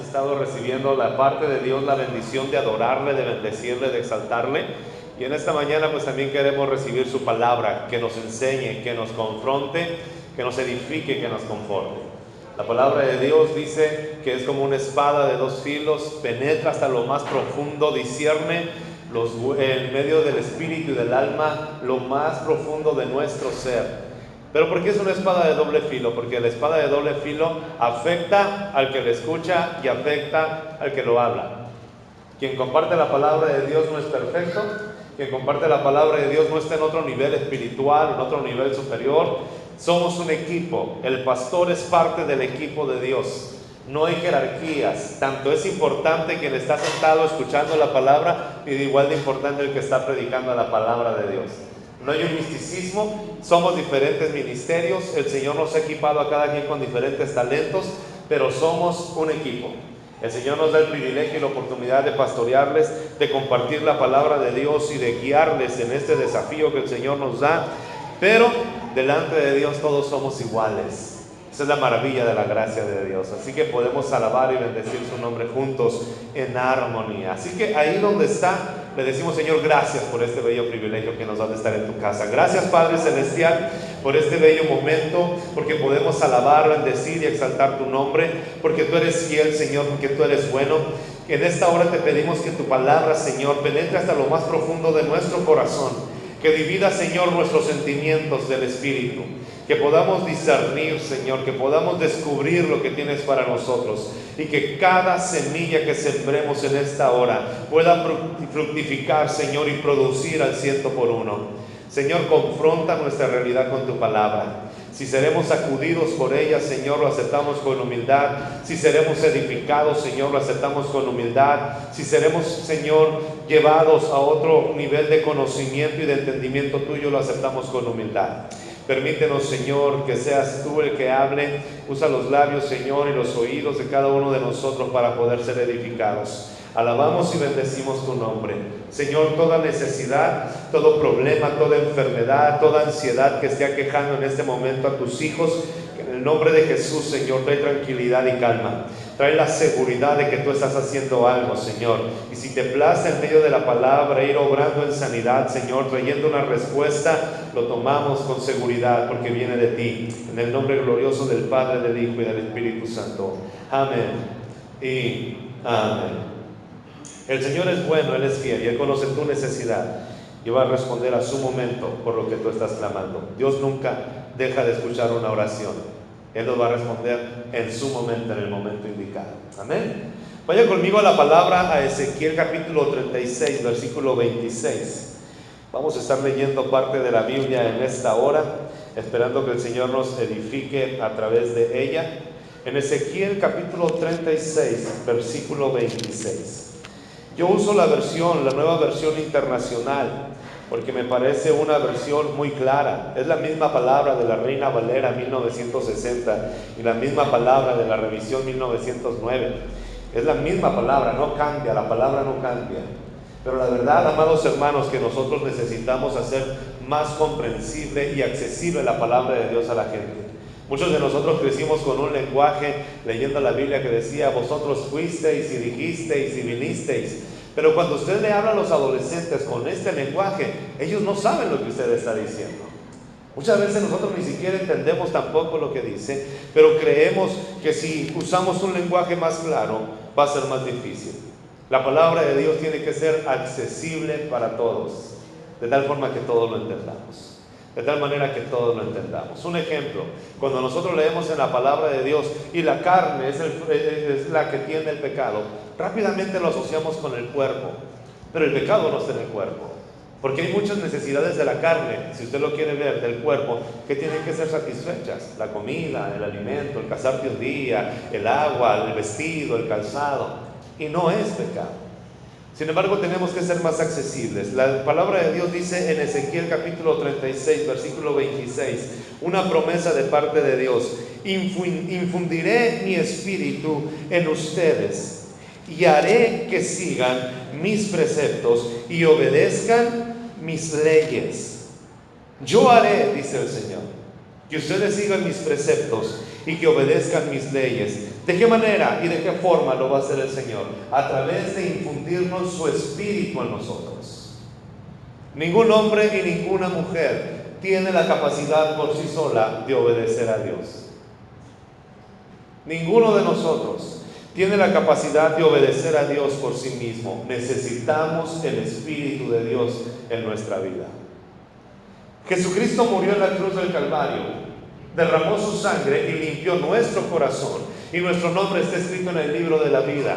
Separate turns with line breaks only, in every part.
estado recibiendo la parte de Dios, la bendición de adorarle, de bendecirle, de exaltarle. Y en esta mañana pues también queremos recibir su palabra, que nos enseñe, que nos confronte, que nos edifique, que nos conforte. La palabra de Dios dice que es como una espada de dos filos, penetra hasta lo más profundo, discierne en medio del espíritu y del alma, lo más profundo de nuestro ser. Pero ¿por qué es una espada de doble filo? Porque la espada de doble filo afecta al que le escucha y afecta al que lo habla. Quien comparte la palabra de Dios no es perfecto. Quien comparte la palabra de Dios no está en otro nivel espiritual, en otro nivel superior. Somos un equipo. El pastor es parte del equipo de Dios. No hay jerarquías. Tanto es importante quien está sentado escuchando la palabra y de igual de importante el que está predicando la palabra de Dios. No hay un misticismo, somos diferentes ministerios, el Señor nos ha equipado a cada quien con diferentes talentos, pero somos un equipo. El Señor nos da el privilegio y la oportunidad de pastorearles, de compartir la palabra de Dios y de guiarles en este desafío que el Señor nos da, pero delante de Dios todos somos iguales. Esa es la maravilla de la gracia de Dios. Así que podemos alabar y bendecir su nombre juntos en armonía. Así que ahí donde está, le decimos: Señor, gracias por este bello privilegio que nos da de estar en tu casa. Gracias, Padre Celestial, por este bello momento, porque podemos alabar, bendecir y exaltar tu nombre, porque tú eres fiel, Señor, porque tú eres bueno. En esta hora te pedimos que tu palabra, Señor, penetre hasta lo más profundo de nuestro corazón, que divida, Señor, nuestros sentimientos del Espíritu, que podamos discernir, Señor, que podamos descubrir lo que tienes para nosotros, y que cada semilla que sembremos en esta hora pueda fructificar, Señor, y producir al 100%. Señor, confronta nuestra realidad con tu palabra. Si seremos sacudidos por ella, Señor, lo aceptamos con humildad. Si seremos edificados, Señor, lo aceptamos con humildad. Si seremos, Señor, llevados a otro nivel de conocimiento y de entendimiento tuyo, lo aceptamos con humildad. Permítenos, Señor, que seas tú el que hable. Usa los labios, Señor, y los oídos de cada uno de nosotros para poder ser edificados. Alabamos y bendecimos tu nombre. Señor, toda necesidad, todo problema, toda enfermedad, toda ansiedad que esté aquejando en este momento a tus hijos, que en el nombre de Jesús, Señor, trae tranquilidad y calma. Trae la seguridad de que tú estás haciendo algo, Señor. Y si te place en medio de la palabra ir obrando en sanidad, Señor, trayendo una respuesta, lo tomamos con seguridad porque viene de ti. En el nombre glorioso del Padre, del Hijo y del Espíritu Santo. Amén y amén. El Señor es bueno, Él es fiel y Él conoce tu necesidad y va a responder a su momento por lo que tú estás clamando. Dios nunca deja de escuchar una oración. Él nos va a responder en su momento, en el momento indicado. Amén. Vaya conmigo a la palabra, a Ezequiel capítulo 36, versículo 26. Vamos a estar leyendo parte de la Biblia en esta hora, esperando que el Señor nos edifique a través de ella. En Ezequiel capítulo 36, versículo 26. Yo uso la nueva versión internacional, porque me parece una versión muy clara. Es la misma palabra de la Reina Valera 1960 y la misma palabra de la revisión 1909. Es la misma palabra, no cambia, la palabra no cambia. Pero la verdad, amados hermanos, que nosotros necesitamos hacer más comprensible y accesible la palabra de Dios a la gente. Muchos de nosotros crecimos con un lenguaje leyendo la Biblia que decía: vosotros fuisteis y dijisteis y vinisteis. Pero cuando usted le habla a los adolescentes con este lenguaje, ellos no saben lo que usted está diciendo. Muchas veces nosotros ni siquiera entendemos tampoco lo que dice, pero creemos que si usamos un lenguaje más claro, va a ser más difícil. La palabra de Dios tiene que ser accesible para todos, de tal forma que todos lo entendamos. De tal manera que todos lo entendamos. Un ejemplo: cuando nosotros leemos en la palabra de Dios y la carne es la que tiene el pecado, rápidamente lo asociamos con el cuerpo, pero el pecado no está en el cuerpo, porque hay muchas necesidades de la carne, si usted lo quiere ver, del cuerpo, que tienen que ser satisfechas: la comida, el alimento, el casarte un día, el agua, el vestido, el calzado, y no es pecado. Sin embargo, tenemos que ser más accesibles. La palabra de Dios dice en Ezequiel capítulo 36, versículo 26, una promesa de parte de Dios: infundiré mi espíritu en ustedes y haré que sigan mis preceptos y obedezcan mis leyes. Yo haré, dice el Señor. que ustedes sigan mis preceptos y que obedezcan mis leyes. ¿De qué manera y de qué forma lo va a hacer el Señor? A través de infundirnos su espíritu en nosotros. Ningún hombre y ninguna mujer tiene la capacidad por sí sola de obedecer a Dios. Ninguno de nosotros tiene la capacidad de obedecer a Dios por sí mismo. Necesitamos el Espíritu de Dios en nuestra vida. Jesucristo murió en la cruz del Calvario, derramó su sangre y limpió nuestro corazón, y nuestro nombre está escrito en el libro de la vida.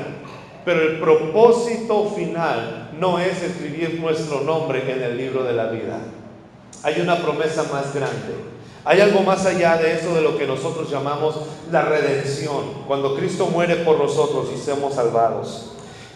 Pero el propósito final no es escribir nuestro nombre en el libro de la vida. Hay una promesa más grande. Hay algo más allá de eso, de lo que nosotros llamamos la redención, cuando Cristo muere por nosotros y somos salvados.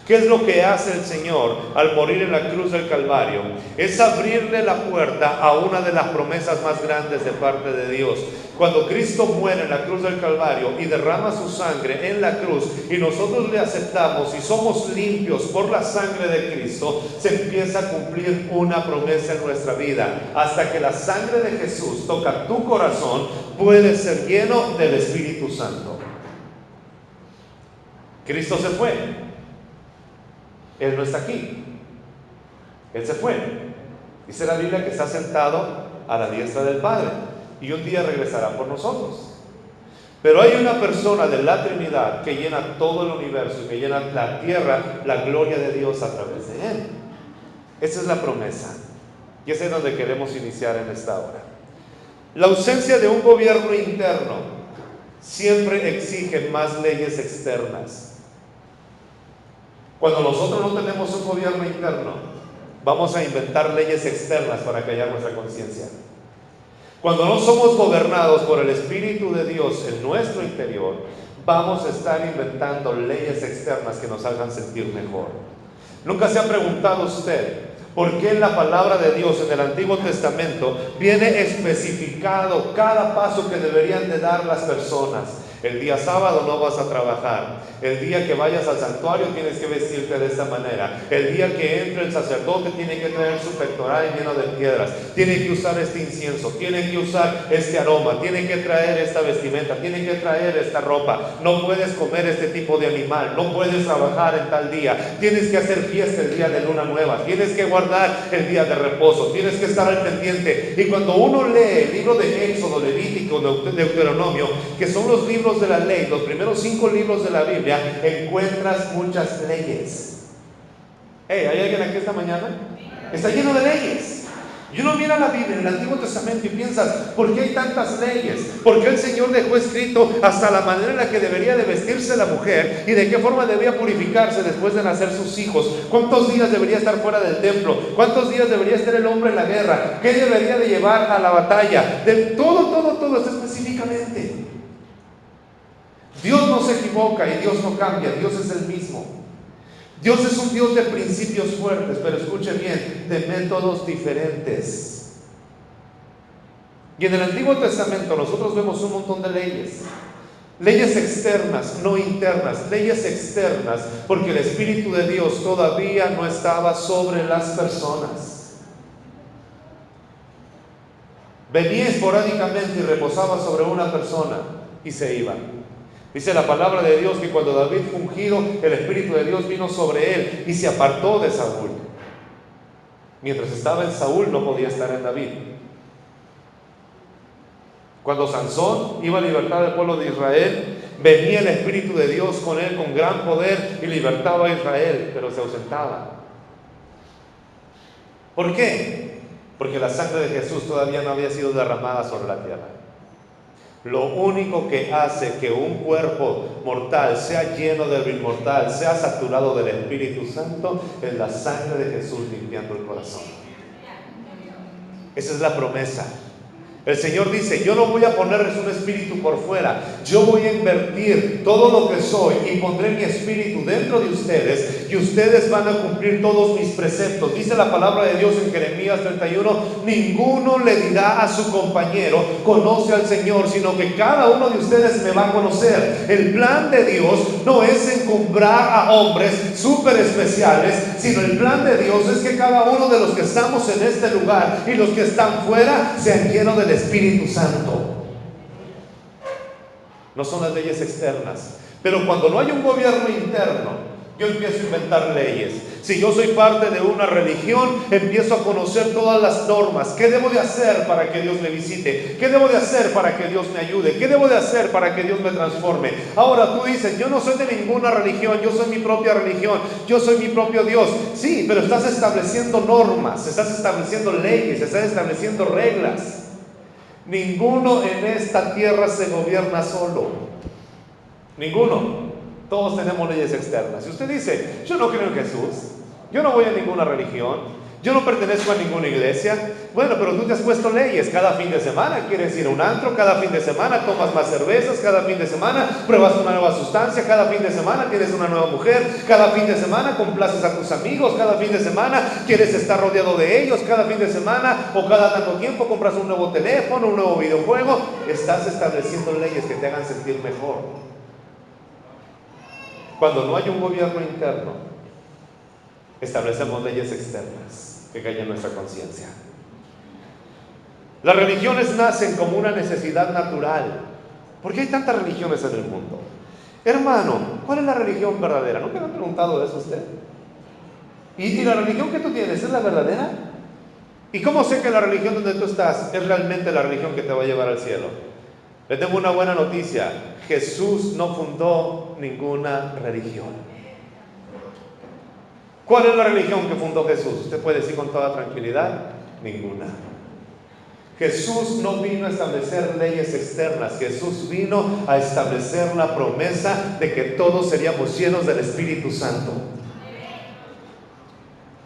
¿Qué es lo que hace el Señor al morir en la cruz del Calvario? Es abrirle la puerta a una de las promesas más grandes de parte de Dios. Cuando Cristo muere en la cruz del Calvario y derrama su sangre en la cruz, y nosotros le aceptamos y somos limpios por la sangre de Cristo, se empieza a cumplir una promesa en nuestra vida. Hasta que la sangre de Jesús toca tu corazón, puedes ser lleno del Espíritu Santo. Cristo se fue. Él no está aquí. Él se fue. Dice la Biblia que está sentado a la diestra del Padre y un día regresará por nosotros. Pero hay una persona de la Trinidad que llena todo el universo y que llena la tierra, la gloria de Dios a través de Él. Esa es la promesa. Y ese es donde queremos iniciar en esta hora. La ausencia de un gobierno interno siempre exige más leyes externas. Cuando nosotros no tenemos un gobierno interno, vamos a inventar leyes externas para callar nuestra conciencia. Cuando no somos gobernados por el Espíritu de Dios en nuestro interior, vamos a estar inventando leyes externas que nos hagan sentir mejor. ¿Nunca se ha preguntado usted por qué en la palabra de Dios en el Antiguo Testamento viene especificado cada paso que deberían de dar las personas? El día sábado no vas a trabajar. El día que vayas al santuario tienes que vestirte de esta manera. El día que entre el sacerdote tiene que traer su pectoral lleno de piedras. Tiene que usar este incienso. Tiene que usar este aroma. Tiene que traer esta vestimenta. Tiene que traer esta ropa. No puedes comer este tipo de animal. No puedes trabajar en tal día. Tienes que hacer fiesta el día de luna nueva. Tienes que guardar el día de reposo. Tienes que estar al pendiente. Y cuando uno lee el libro de Éxodo, Levítico, Deuteronomio, que son los libros de la ley, los primeros 5 libros de la Biblia, encuentras muchas leyes. ¿Hay alguien aquí esta mañana? Está lleno de leyes. Y uno mira la Biblia en el Antiguo Testamento y piensas, ¿por qué hay tantas leyes? ¿Por qué el Señor dejó escrito hasta la manera en la que debería de vestirse la mujer y de qué forma debía purificarse después de nacer sus hijos? ¿Cuántos días debería estar fuera del templo? ¿Cuántos días debería estar el hombre en la guerra? ¿Qué debería de llevar a la batalla? Todo está específicamente. Dios no se equivoca y Dios no cambia. Dios es el mismo. Dios es un Dios de principios fuertes, pero escuche bien, de métodos diferentes. Y en el Antiguo Testamento nosotros vemos un montón de leyes. Leyes externas, no internas. Leyes externas, porque el Espíritu de Dios todavía no estaba sobre las personas. Venía esporádicamente y reposaba sobre una persona y se iba. Dice la palabra de Dios que cuando David fue ungido, el Espíritu de Dios vino sobre él y se apartó de Saúl. Mientras estaba en Saúl, no podía estar en David. Cuando Sansón iba a libertar al pueblo de Israel, venía el Espíritu de Dios con él con gran poder y libertaba a Israel, pero se ausentaba. ¿Por qué? Porque la sangre de Jesús todavía no había sido derramada sobre la tierra. Lo único que hace que un cuerpo mortal sea lleno del inmortal, sea saturado del Espíritu Santo, es la sangre de Jesús limpiando el corazón. Esa es la promesa. El Señor dice, yo no voy a ponerles un espíritu por fuera, yo voy a invertir todo lo que soy y pondré mi espíritu dentro de ustedes y ustedes van a cumplir todos mis preceptos. Dice la palabra de Dios en Jeremías 31, ninguno le dirá a su compañero, conoce al Señor, sino que cada uno de ustedes me va a conocer. El plan de Dios no es encumbrar a hombres súper especiales, sino el plan de Dios es que cada uno de los que estamos en este lugar y los que están fuera sean llenos del Espíritu Santo. no son las leyes externas. Pero cuando no hay un gobierno interno, yo empiezo a inventar leyes. Si yo soy parte de una religión, empiezo a conocer todas las normas. ¿Qué debo de hacer para que Dios me visite? ¿Qué debo de hacer para que Dios me ayude? ¿Qué debo de hacer para que Dios me transforme? Ahora tú dices, yo no soy de ninguna religión, yo soy mi propia religión, yo soy mi propio Dios. Sí, pero estás estableciendo normas, estás estableciendo leyes, estás estableciendo reglas. Ninguno en esta tierra se gobierna solo. Ninguno. Todos tenemos leyes externas. Si usted dice, yo no creo en Jesús, yo no voy a ninguna religión, yo no pertenezco a ninguna iglesia, bueno, pero tú te has puesto leyes. Cada fin de semana quieres ir a un antro, cada fin de semana tomas más cervezas, cada fin de semana pruebas una nueva sustancia, cada fin de semana tienes una nueva mujer, cada fin de semana complaces a tus amigos, cada fin de semana quieres estar rodeado de ellos, cada fin de semana o cada tanto tiempo compras un nuevo teléfono, un nuevo videojuego. Estás estableciendo leyes que te hagan sentir mejor. Cuando no hay un gobierno interno, establecemos leyes externas que callen nuestra conciencia. Las religiones nacen como una necesidad natural. ¿Por qué hay tantas religiones en el mundo? Hermano, ¿cuál es la religión verdadera? ¿Nunca me han preguntado eso a usted? ¿Y la religión que tú tienes es la verdadera? ¿Y cómo sé que la religión donde tú estás es realmente la religión que te va a llevar al cielo? Le tengo una buena noticia. Jesús no fundó ninguna religión. ¿Cuál es la religión que fundó Jesús? Usted puede decir con toda tranquilidad, ninguna. Jesús no vino a establecer leyes externas. Jesús vino a establecer la promesa de que todos seríamos llenos del Espíritu Santo.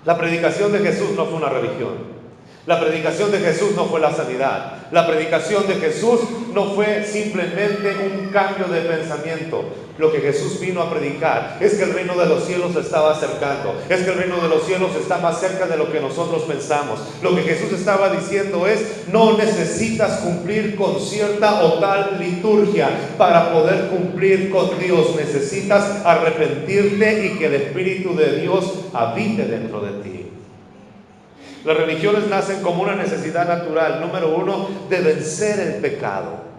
La predicación de Jesús no fue una religión. La predicación de Jesús no fue la sanidad. La predicación de Jesús no fue simplemente un cambio de pensamiento. Lo que Jesús vino a predicar es que el reino de los cielos se estaba acercando. Es que el reino de los cielos está más cerca de lo que nosotros pensamos. Lo que Jesús estaba diciendo es, no necesitas cumplir con cierta o tal liturgia para poder cumplir con Dios. Necesitas arrepentirte y que el Espíritu de Dios habite dentro de ti. Las religiones nacen como una necesidad natural, número uno, de vencer el pecado.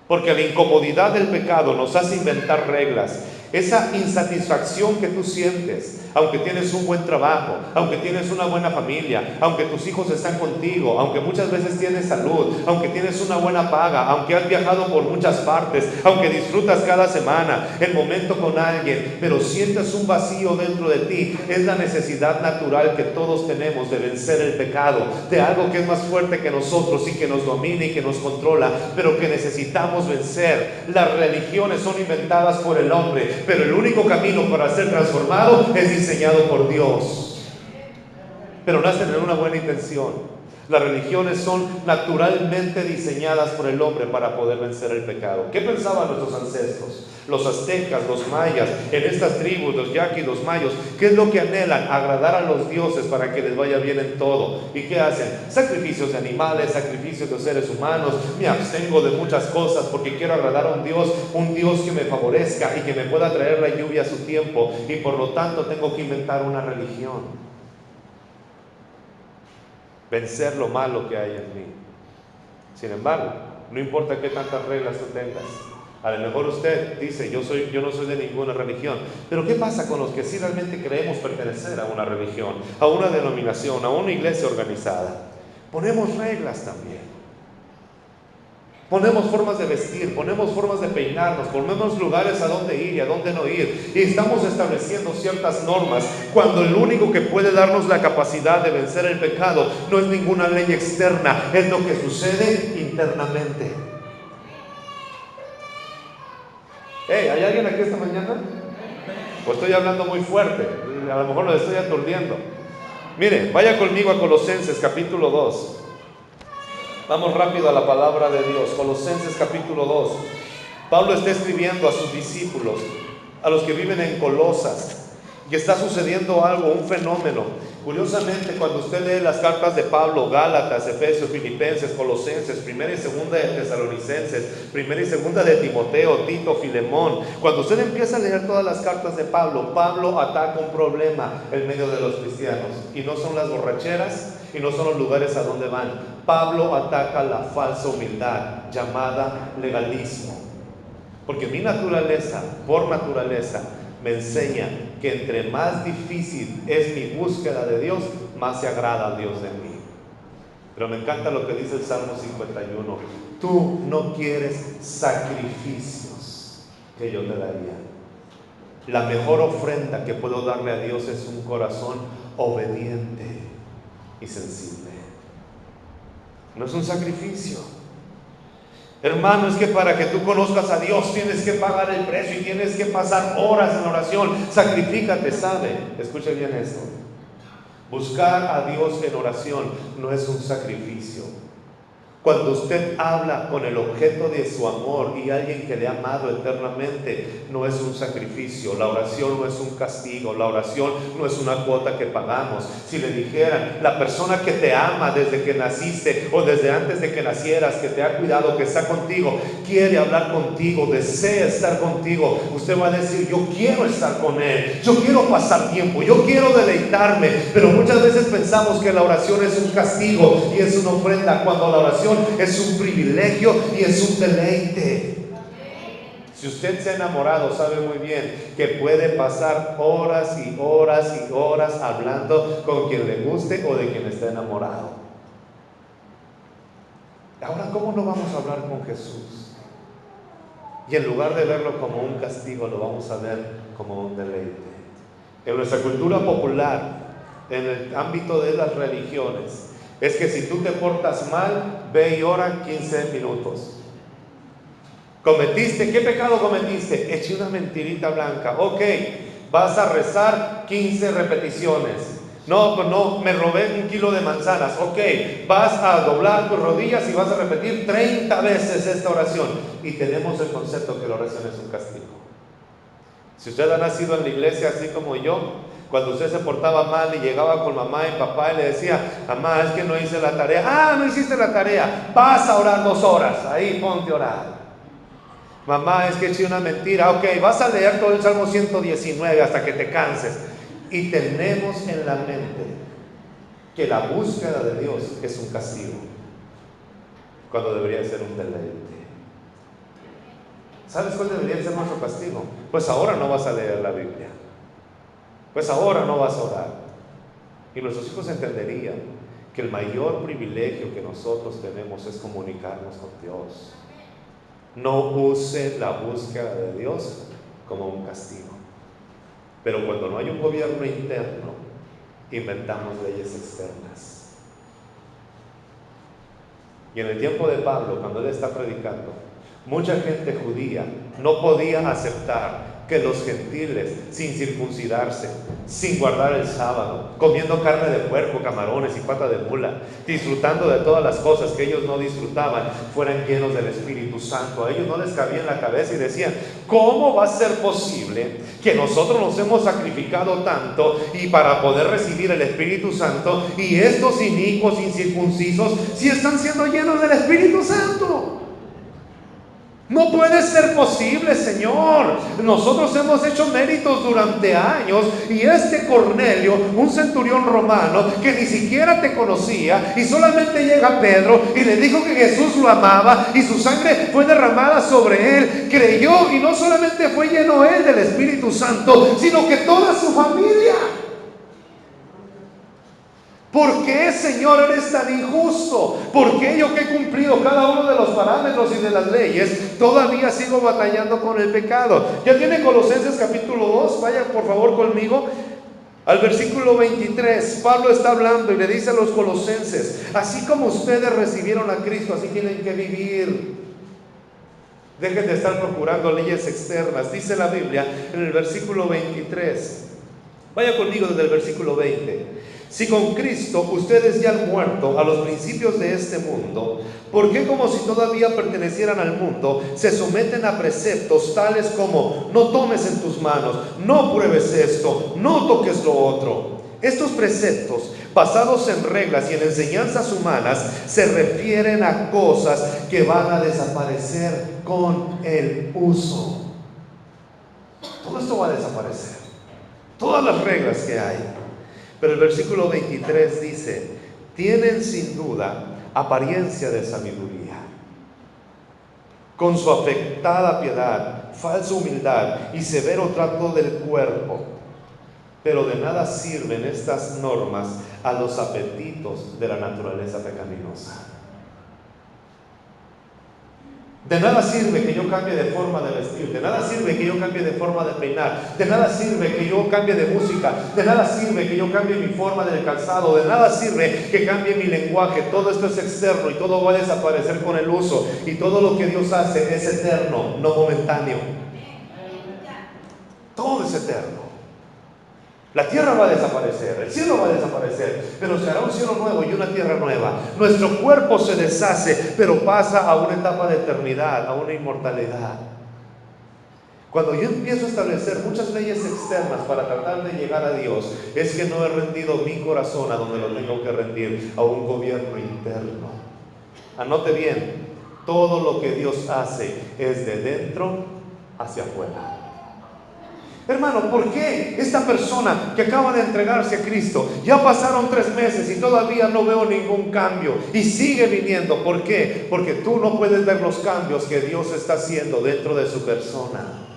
Porque la incomodidad del pecado nos hace inventar reglas. Esa insatisfacción que tú sientes, aunque tienes un buen trabajo, aunque tienes una buena familia, aunque tus hijos están contigo, aunque muchas veces tienes salud, aunque tienes una buena paga, aunque has viajado por muchas partes, aunque disfrutas cada semana el momento con alguien, pero sientes un vacío dentro de ti, es la necesidad natural que todos tenemos de vencer el pecado, de algo que es más fuerte que nosotros y que nos domina y que nos controla, pero que necesitamos vencer. Las religiones son inventadas por el hombre, pero el único camino para ser transformado es diseñado por Dios. Pero nacen en una buena intención. Las religiones son naturalmente diseñadas por el hombre para poder vencer el pecado. ¿Qué pensaban nuestros ancestros? Los aztecas, los mayas, en estas tribus, los yaquis, los mayos, ¿qué es lo que anhelan? Agradar a los dioses para que les vaya bien en todo. ¿Y qué hacen? Sacrificios de animales, sacrificios de seres humanos. Me abstengo de muchas cosas porque quiero agradar a un Dios que me favorezca y que me pueda traer la lluvia a su tiempo, y por lo tanto tengo que inventar una religión. Vencer lo malo que hay en mí. Sin embargo, no importa qué tantas reglas tú tengas. A lo mejor usted dice, yo no soy de ninguna religión. Pero ¿qué pasa con los que sí realmente creemos pertenecer a una religión, a una denominación, a una iglesia organizada? Ponemos reglas también. Ponemos formas de vestir, ponemos formas de peinarnos, ponemos lugares a dónde ir y a dónde no ir. Y estamos estableciendo ciertas normas, cuando el único que puede darnos la capacidad de vencer el pecado no es ninguna ley externa, es lo que sucede internamente. ¿Hay alguien aquí esta mañana? Pues estoy hablando muy fuerte, a lo mejor lo estoy aturdiendo. Mire, vaya conmigo a Colosenses capítulo 2. Vamos rápido a la palabra de Dios. Colosenses capítulo 2. Pablo está escribiendo a sus discípulos, a los que viven en Colosas, y está sucediendo algo, un fenómeno. Curiosamente, cuando usted lee las cartas de Pablo, Gálatas, Efesios, Filipenses, Colosenses, primera y segunda de Tesalonicenses, primera y segunda de Timoteo, Tito, Filemón, cuando usted empieza a leer todas las cartas de Pablo, Pablo ataca un problema en medio de los cristianos, y no son las borracheras y no son los lugares a donde van. Pablo ataca la falsa humildad llamada legalismo. Porque mi naturaleza, por naturaleza, me enseña que entre más difícil es mi búsqueda de Dios, más se agrada a Dios de mí. Pero me encanta lo que dice el Salmo 51. Tú no quieres sacrificios que yo te daría. La mejor ofrenda que puedo darle a Dios es un corazón obediente y sensible. No es un sacrificio. Hermano, es que para que tú conozcas a Dios tienes que pagar el precio y tienes que pasar horas en oración. Sacrifícate, ¿sabe? Escuche bien esto. Buscar a Dios en oración no es un sacrificio. Cuando usted habla con el objeto de su amor y alguien que le ha amado eternamente, no es un sacrificio. La oración no es un castigo. La oración no es una cuota que pagamos. Si le dijeran, la persona que te ama desde que naciste o desde antes de que nacieras, que te ha cuidado, que está contigo, quiere hablar contigo, desea estar contigo, usted va a decir, yo quiero estar con él, yo quiero pasar tiempo, yo quiero deleitarme. Pero muchas veces pensamos que la oración es un castigo y es una ofrenda, cuando la oración es un privilegio y es un deleite. Si usted se ha enamorado, sabe muy bien que puede pasar horas y horas y horas hablando con quien le guste o de quien está enamorado. Ahora, ¿cómo no vamos a hablar con Jesús? Y en lugar de verlo como un castigo, lo vamos a ver como un deleite. En nuestra cultura popular, en el ámbito de las religiones, es que si tú te portas mal, ve y ora 15 minutos. ¿Cometiste? ¿Qué pecado cometiste? Eché una mentirita blanca. Ok, vas a rezar 15 repeticiones. No, pues no, me robé 1 kilo de manzanas. Ok, vas a doblar tus rodillas y vas a repetir 30 veces esta oración. Y tenemos el concepto que la oración es un castigo. Si usted ha nacido en la iglesia así como yo, cuando usted se portaba mal y llegaba con mamá y papá y le decía, mamá, es que no hice la tarea. Ah, no hiciste la tarea, vas a orar 2 horas, ahí ponte a orar. Mamá, es que eché una mentira. Ok, vas a leer todo el Salmo 119 hasta que te canses. Y tenemos en la mente que la búsqueda de Dios es un castigo, cuando debería ser un deleite. ¿Sabes cuál debería ser nuestro castigo? Pues ahora no vas a leer la Biblia, pues ahora no vas a orar. Y nuestros hijos entenderían que el mayor privilegio que nosotros tenemos es comunicarnos con Dios. No use la búsqueda de Dios como un castigo. Pero cuando no hay un gobierno interno, inventamos leyes externas. Y en el tiempo de Pablo, cuando él está predicando, mucha gente judía no podía aceptar que los gentiles, sin circuncidarse, sin guardar el sábado, comiendo carne de puerco, camarones y pata de mula, disfrutando de todas las cosas que ellos no disfrutaban, fueran llenos del Espíritu Santo. A ellos no les cabía en la cabeza y decían, ¿cómo va a ser posible que nosotros nos hemos sacrificado tanto y para poder recibir el Espíritu Santo, y estos inicuos incircuncisos si están siendo llenos del Espíritu Santo? No puede ser posible, Señor. Nosotros hemos hecho méritos durante años, y este Cornelio, un centurión romano que ni siquiera te conocía, y solamente llega Pedro y le dijo que Jesús lo amaba y su sangre fue derramada sobre él, creyó, y no solamente fue lleno él del Espíritu Santo, sino que toda su familia. ¿Por qué, Señor, eres tan injusto? ¿Por qué yo, que he cumplido cada uno de los parámetros y de las leyes, todavía sigo batallando con el pecado? Ya tiene Colosenses capítulo 2, vaya por favor conmigo al versículo 23. Pablo está hablando y le dice a los colosenses, así como ustedes recibieron a Cristo, así tienen que vivir. Dejen de estar procurando leyes externas. Dice la Biblia en el versículo 23. Vaya conmigo desde el versículo 20. Si con Cristo ustedes ya han muerto a los principios de este mundo, ¿por qué, como si todavía pertenecieran al mundo, se someten a preceptos tales como no tomes en tus manos, no pruebes esto, no toques lo otro? Estos preceptos, basados en reglas y en enseñanzas humanas, se refieren a cosas que van a desaparecer con el uso. Todo esto va a desaparecer, todas las reglas que hay. Pero el versículo 23 dice, tienen sin duda apariencia de sabiduría. Con su afectada piedad falsa humildad y severo trato del cuerpo. Pero de nada sirven estas normas a los apetitos de la naturaleza pecaminosa. De nada sirve que yo cambie de forma de vestir, de nada sirve que yo cambie de forma de peinar, de nada sirve que yo cambie de música, de nada sirve que yo cambie mi forma del calzado, de nada sirve que cambie mi lenguaje. Todo esto es externo y todo va a desaparecer con el uso, y todo lo que Dios hace es eterno, no momentáneo. Todo es eterno. La tierra va a desaparecer, el cielo va a desaparecer, pero se hará un cielo nuevo y una tierra nueva. Nuestro cuerpo se deshace, pero pasa a una etapa de eternidad, a una inmortalidad. Cuando yo empiezo a establecer muchas leyes externas para tratar de llegar a Dios, es que no he rendido mi corazón a donde lo tengo que rendir, a un gobierno interno. Anote bien, todo lo que Dios hace es de dentro hacia afuera. Hermano, ¿por qué esta persona que acaba de entregarse a Cristo, ya pasaron 3 meses y todavía no veo ningún cambio y sigue viniendo? ¿Por qué? Porque tú no puedes ver los cambios que Dios está haciendo dentro de su persona.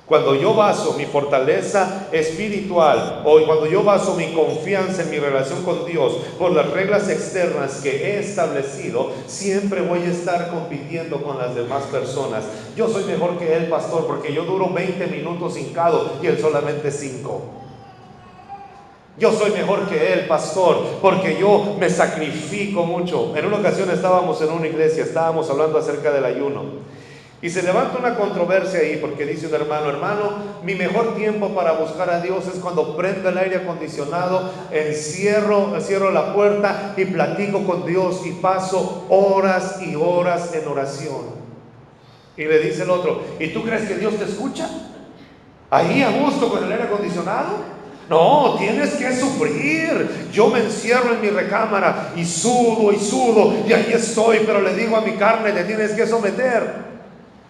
Cuando yo baso mi fortaleza espiritual, o cuando yo baso mi confianza en mi relación con Dios por las reglas externas que he establecido, siempre voy a estar compitiendo con las demás personas. Yo soy mejor que él, pastor, porque yo duro 20 minutos hincado y él solamente 5. Yo soy mejor que él, pastor, porque yo me sacrifico mucho. En una ocasión estábamos en una iglesia, estábamos hablando acerca del ayuno. Y se levanta una controversia ahí porque dice un hermano, mi mejor tiempo para buscar a Dios es cuando prendo el aire acondicionado, encierro la puerta y platico con Dios y paso horas y horas en oración. Y le dice el otro, ¿y tú crees que Dios te escucha? ¿Ahí a gusto con el aire acondicionado? No, tienes que sufrir. Yo me encierro en mi recámara y sudo y ahí estoy, pero le digo a mi carne, le tienes que someter.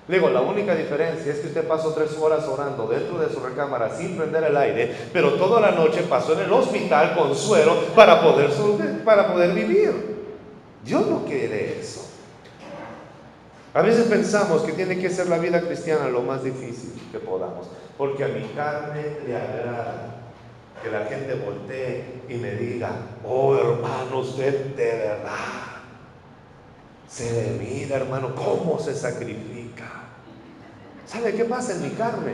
Le digo, la única diferencia es que usted pasó 3 horas orando dentro de su recámara sin prender el aire, pero toda la noche pasó en el hospital con suero para poder vivir. Dios no quiere eso. A veces pensamos que tiene que ser la vida cristiana lo más difícil que podamos, porque a mi carne le agrada que la gente voltee y me diga, oh hermano, usted de verdad se le mira, hermano, cómo se sacrifica. ¿Sabe qué pasa en mi carne?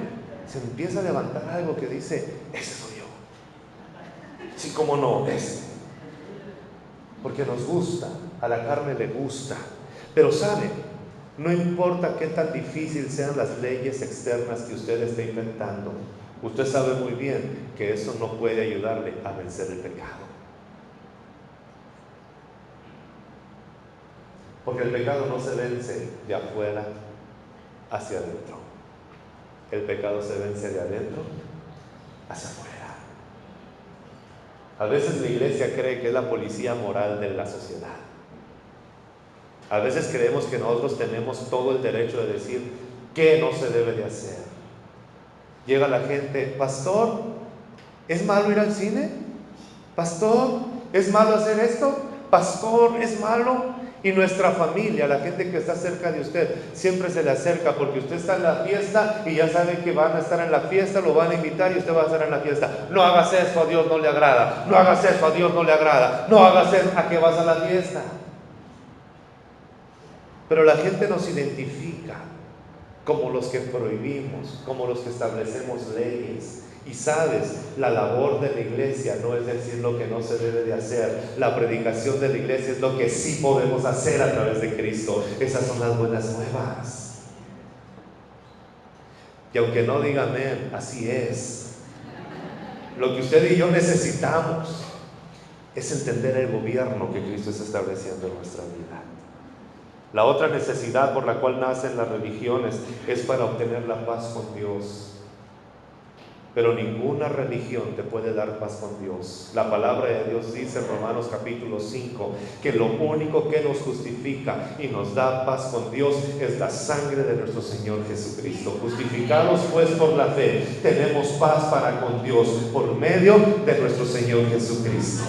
Se empieza a levantar algo que dice, ese soy yo. Sí, cómo no, ese. Porque nos gusta, a la carne le gusta. Pero ¿sabe? No importa qué tan difícil sean las leyes externas que usted esté inventando, usted sabe muy bien que eso no puede ayudarle a vencer el pecado. Porque el pecado no se vence de afuera hacia adentro. El pecado se vence de adentro hacia afuera. A veces la iglesia cree que es la policía moral de la sociedad. A veces creemos que nosotros tenemos todo el derecho de decir qué no se debe de hacer. Llega la gente, pastor, ¿es malo ir al cine? Pastor, ¿es malo hacer esto? Pastor, ¿es malo? Y nuestra familia, la gente que está cerca de usted, siempre se le acerca porque usted está en la fiesta y ya sabe que van a estar en la fiesta, lo van a invitar y usted va a estar en la fiesta. No hagas eso, a Dios no le agrada. No hagas eso, a Dios no le agrada. No hagas eso, ¿a qué vas a la fiesta? Pero la gente nos identifica como los que prohibimos, como los que establecemos leyes. Y sabes, la labor de la iglesia no es decir lo que no se debe de hacer. La predicación de la iglesia es lo que sí podemos hacer a través de Cristo. Esas son las buenas nuevas. Y aunque no diga amén, así es. Lo que usted y yo necesitamos es entender el gobierno que Cristo está estableciendo en nuestra vida. La otra necesidad por la cual nacen las religiones es para obtener la paz con Dios. Pero ninguna religión te puede dar paz con Dios. La palabra de Dios dice en Romanos capítulo 5 que lo único que nos justifica y nos da paz con Dios es la sangre de nuestro Señor Jesucristo. Justificados pues por la fe, tenemos paz para con Dios por medio de nuestro Señor Jesucristo.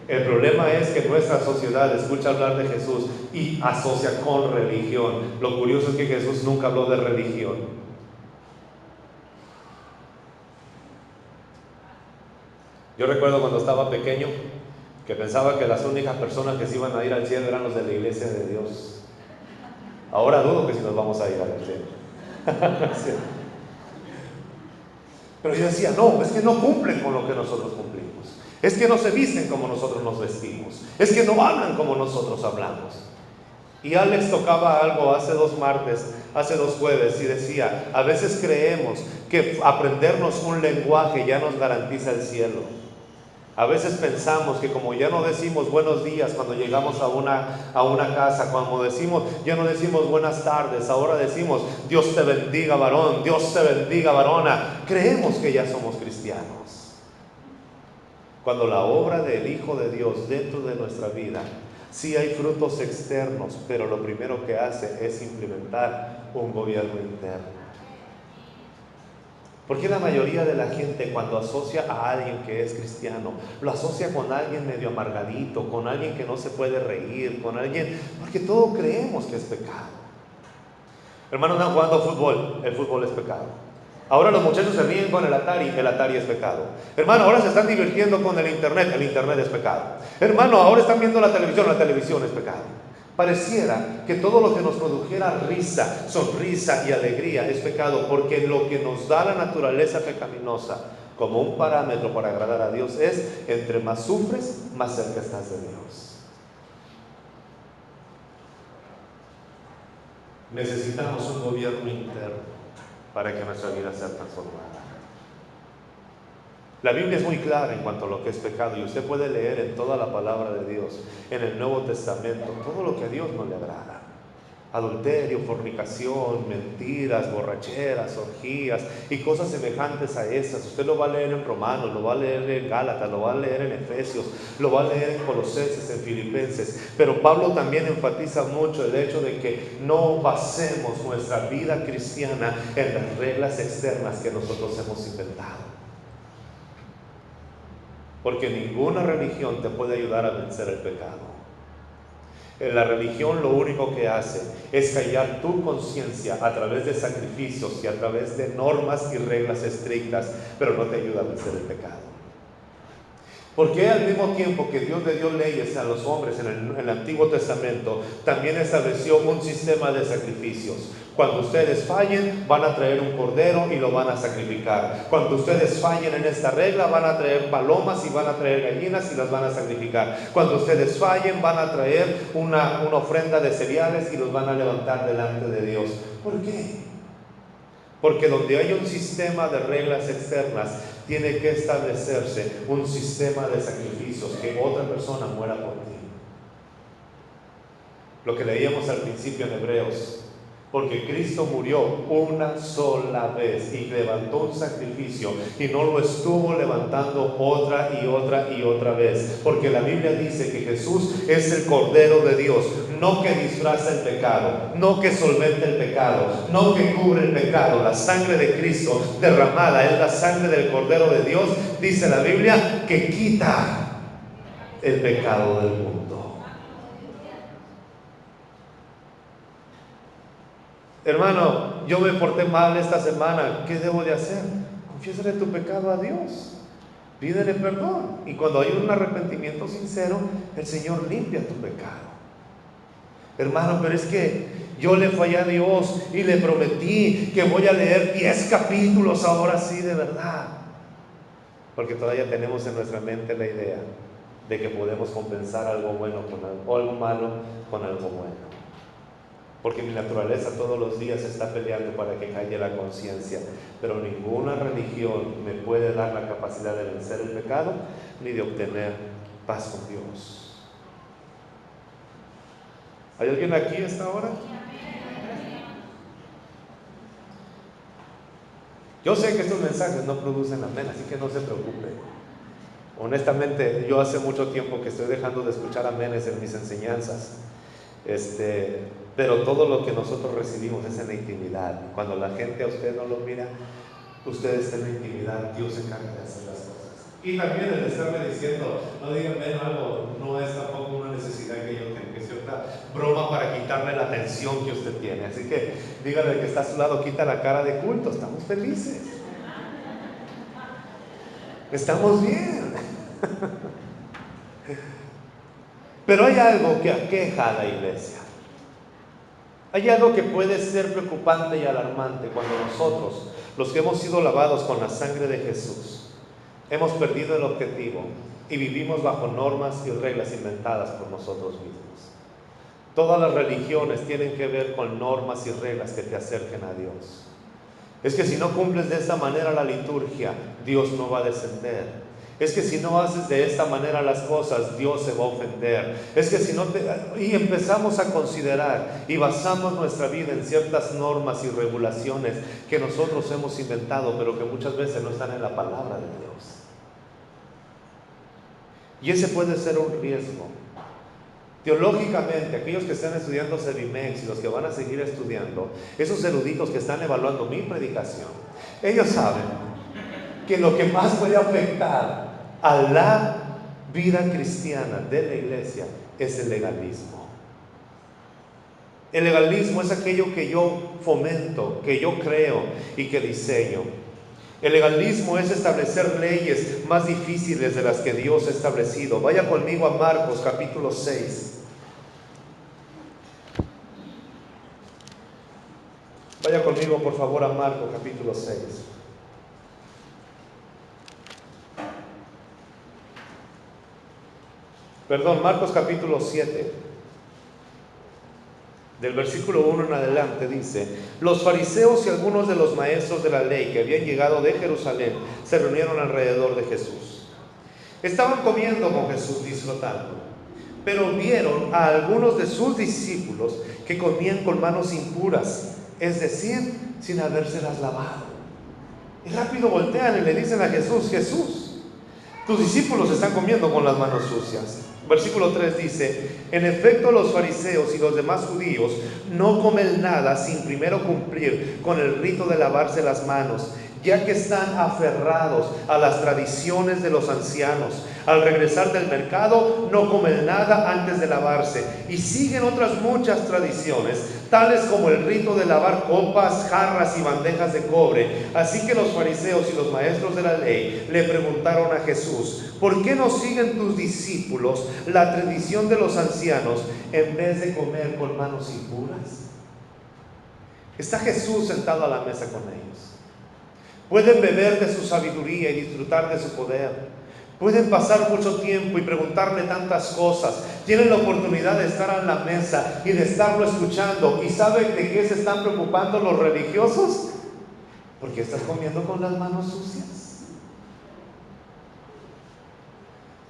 El problema es que nuestra sociedad escucha hablar de Jesús y asocia con religión. Lo curioso es que Jesús nunca habló de religión. Yo recuerdo cuando estaba pequeño que pensaba que las únicas personas que se iban a ir al cielo eran los de la iglesia de Dios. Ahora dudo que si nos vamos a ir al cielo. Sí. Pero yo decía, no, es que no cumplen con lo que nosotros cumplimos. Es que no se visten como nosotros nos vestimos. Es que no hablan como nosotros hablamos. Y Alex tocaba algo hace 2 martes, hace 2 jueves, y decía, a veces creemos que aprendernos un lenguaje ya nos garantiza el cielo. A veces pensamos que como ya no decimos buenos días cuando llegamos a una casa, cuando ya no decimos buenas tardes, ahora decimos Dios te bendiga varón, Dios te bendiga varona, creemos que ya somos cristianos. Cuando la obra del Hijo de Dios dentro de nuestra vida, sí hay frutos externos, pero lo primero que hace es implementar un gobierno interno. Porque la mayoría de la gente cuando asocia a alguien que es cristiano, lo asocia con alguien medio amargadito, con alguien que no se puede reír, con alguien, porque todos creemos que es pecado. Hermanos, están jugando fútbol, el fútbol es pecado. Ahora los muchachos se ríen con el Atari es pecado. Hermano, ahora se están divirtiendo con el internet es pecado. Hermano, ahora están viendo la televisión es pecado. Pareciera que todo lo que nos produjera risa, sonrisa y alegría es pecado, porque lo que nos da la naturaleza pecaminosa como un parámetro para agradar a Dios es, entre más sufres, más cerca estás de Dios. Necesitamos un gobierno interno para que nuestra vida sea transformada. La Biblia es muy clara en cuanto a lo que es pecado, y usted puede leer en toda la palabra de Dios, en el Nuevo Testamento, todo lo que a Dios no le agrada. Adulterio, fornicación, mentiras, borracheras, orgías y cosas semejantes a esas. Usted lo va a leer en Romanos, lo va a leer en Gálatas, lo va a leer en Efesios, lo va a leer en Colosenses, en Filipenses. Pero Pablo también enfatiza mucho el hecho de que no basemos nuestra vida cristiana en las reglas externas que nosotros hemos inventado. Porque ninguna religión te puede ayudar a vencer el pecado. La religión lo único que hace es callar tu conciencia a través de sacrificios y a través de normas y reglas estrictas, pero no te ayuda a vencer el pecado. Porque al mismo tiempo que Dios le dio leyes a los hombres en el Antiguo Testamento, también estableció un sistema de sacrificios. Cuando ustedes fallen, van a traer un cordero y lo van a sacrificar. Cuando ustedes fallen en esta regla, van a traer palomas y van a traer gallinas y las van a sacrificar. Cuando ustedes fallen, van a traer una ofrenda de cereales y los van a levantar delante de Dios. ¿Por qué? Porque donde hay un sistema de reglas externas, tiene que establecerse un sistema de sacrificios, que otra persona muera por ti. Lo que leíamos al principio en Hebreos, porque Cristo murió una sola vez y levantó un sacrificio, y no lo estuvo levantando otra y otra y otra vez, porque la Biblia dice que Jesús es el Cordero de Dios, no que disfraza el pecado, no que solventa el pecado, no que cubre el pecado. La sangre de Cristo derramada es la sangre del Cordero de Dios, dice la Biblia, que quita el pecado del mundo. Hermano, yo me porté mal esta semana, ¿qué debo de hacer? Confiésale tu pecado a Dios, pídele perdón, y cuando hay un arrepentimiento sincero, el Señor limpia tu pecado. Hermano, pero es que yo le fallé a Dios y le prometí que voy a leer 10 capítulos ahora sí de verdad, porque todavía tenemos en nuestra mente la idea de que podemos compensar algo bueno con algo, o algo malo con algo bueno. Porque mi naturaleza todos los días está peleando para que calle la conciencia, pero ninguna religión me puede dar la capacidad de vencer el pecado ni de obtener paz con Dios. ¿Hay alguien aquí a esta hora? Yo sé que estos mensajes no producen amén, así que no se preocupe. Honestamente, yo hace mucho tiempo que estoy dejando de escuchar amenes en mis enseñanzas. Pero todo lo que nosotros recibimos es en la intimidad. Cuando la gente a usted no lo mira, usted está en la intimidad, Dios se encarga de hacer las cosas. Y también el estarle diciendo, no digan ven algo, no es tampoco una necesidad que yo tenga, es cierta broma para quitarle la atención que usted tiene. Así que dígale al que está a su lado, quita la cara de culto, estamos felices. Estamos bien. Pero hay algo que aqueja a la iglesia. Hay algo que puede ser preocupante y alarmante cuando nosotros, los que hemos sido lavados con la sangre de Jesús, hemos perdido el objetivo y vivimos bajo normas y reglas inventadas por nosotros mismos. Todas las religiones tienen que ver con normas y reglas que te acerquen a Dios. Es que si no cumples de esta manera la liturgia, Dios no va a descender. Es que si no haces de esta manera las cosas, Dios se va a ofender. Es que si no y empezamos a considerar y basamos nuestra vida en ciertas normas y regulaciones que nosotros hemos inventado, pero que muchas veces no están en la palabra de Dios. Y ese puede ser un riesgo. Teológicamente, aquellos que están estudiando Cevimex y los que van a seguir estudiando, esos eruditos que están evaluando mi predicación, ellos saben que lo que más puede afectar a la vida cristiana de la iglesia es el legalismo. El legalismo es aquello que yo fomento, que yo creo y que diseño. El legalismo es establecer leyes más difíciles de las que Dios ha establecido. Vaya conmigo a Marcos capítulo 6. Vaya conmigo por favor a Marcos capítulo 6. Perdón, Marcos capítulo 7. Del versículo 1 en adelante dice: los fariseos y algunos de los maestros de la ley que habían llegado de Jerusalén se reunieron alrededor de Jesús. Estaban comiendo con Jesús, disfrutando, pero vieron a algunos de sus discípulos que comían con manos impuras, es decir, sin habérselas lavado. Y rápido voltean y le dicen a Jesús: Jesús, tus discípulos están comiendo con las manos sucias. Versículo 3 dice: en efecto, los fariseos y los demás judíos no comen nada sin primero cumplir con el rito de lavarse las manos, ya que están aferrados a las tradiciones de los ancianos. Al regresar del mercado no comen nada antes de lavarse y siguen otras muchas tradiciones, tales como el rito de lavar copas, jarras y bandejas de cobre. Así que los fariseos y los maestros de la ley le preguntaron a Jesús: ¿por qué no siguen tus discípulos la tradición de los ancianos en vez de comer con manos impuras? Está Jesús sentado a la mesa con ellos. Pueden beber de su sabiduría y disfrutar de su poder. Pueden pasar mucho tiempo y preguntarle tantas cosas. Tienen la oportunidad de estar a la mesa y de estarlo escuchando. ¿Y saben de qué se están preocupando los religiosos? Porque estás comiendo con las manos sucias.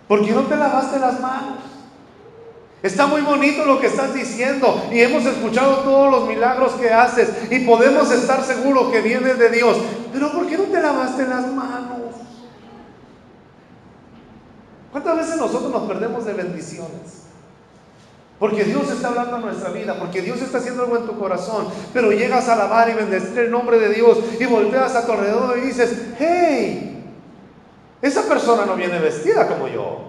¿Por qué no te lavaste las manos? Está muy bonito lo que estás diciendo y hemos escuchado todos los milagros que haces y podemos estar seguros que viene de Dios. Pero ¿por qué no te lavaste las manos? ¿Cuántas veces nosotros nos perdemos de bendiciones? Porque Dios está hablando a nuestra vida, porque Dios está haciendo algo en tu corazón, pero llegas a alabar y bendecir el nombre de Dios y volteas a tu alrededor y dices: hey, esa persona no viene vestida como yo.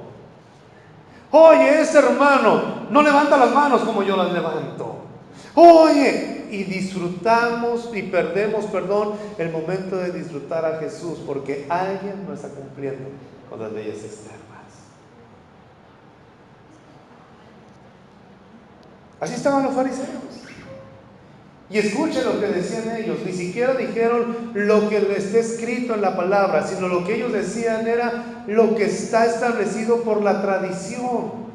Oye, ese hermano no levanta las manos como yo las levanto. Oye, y disfrutamos y perdemos, el momento de disfrutar a Jesús porque alguien no está cumpliendo con las leyes externas. Así estaban los fariseos. Y escuchen lo que decían ellos. Ni siquiera dijeron lo que está escrito en la palabra, sino lo que ellos decían era lo que está establecido por la tradición.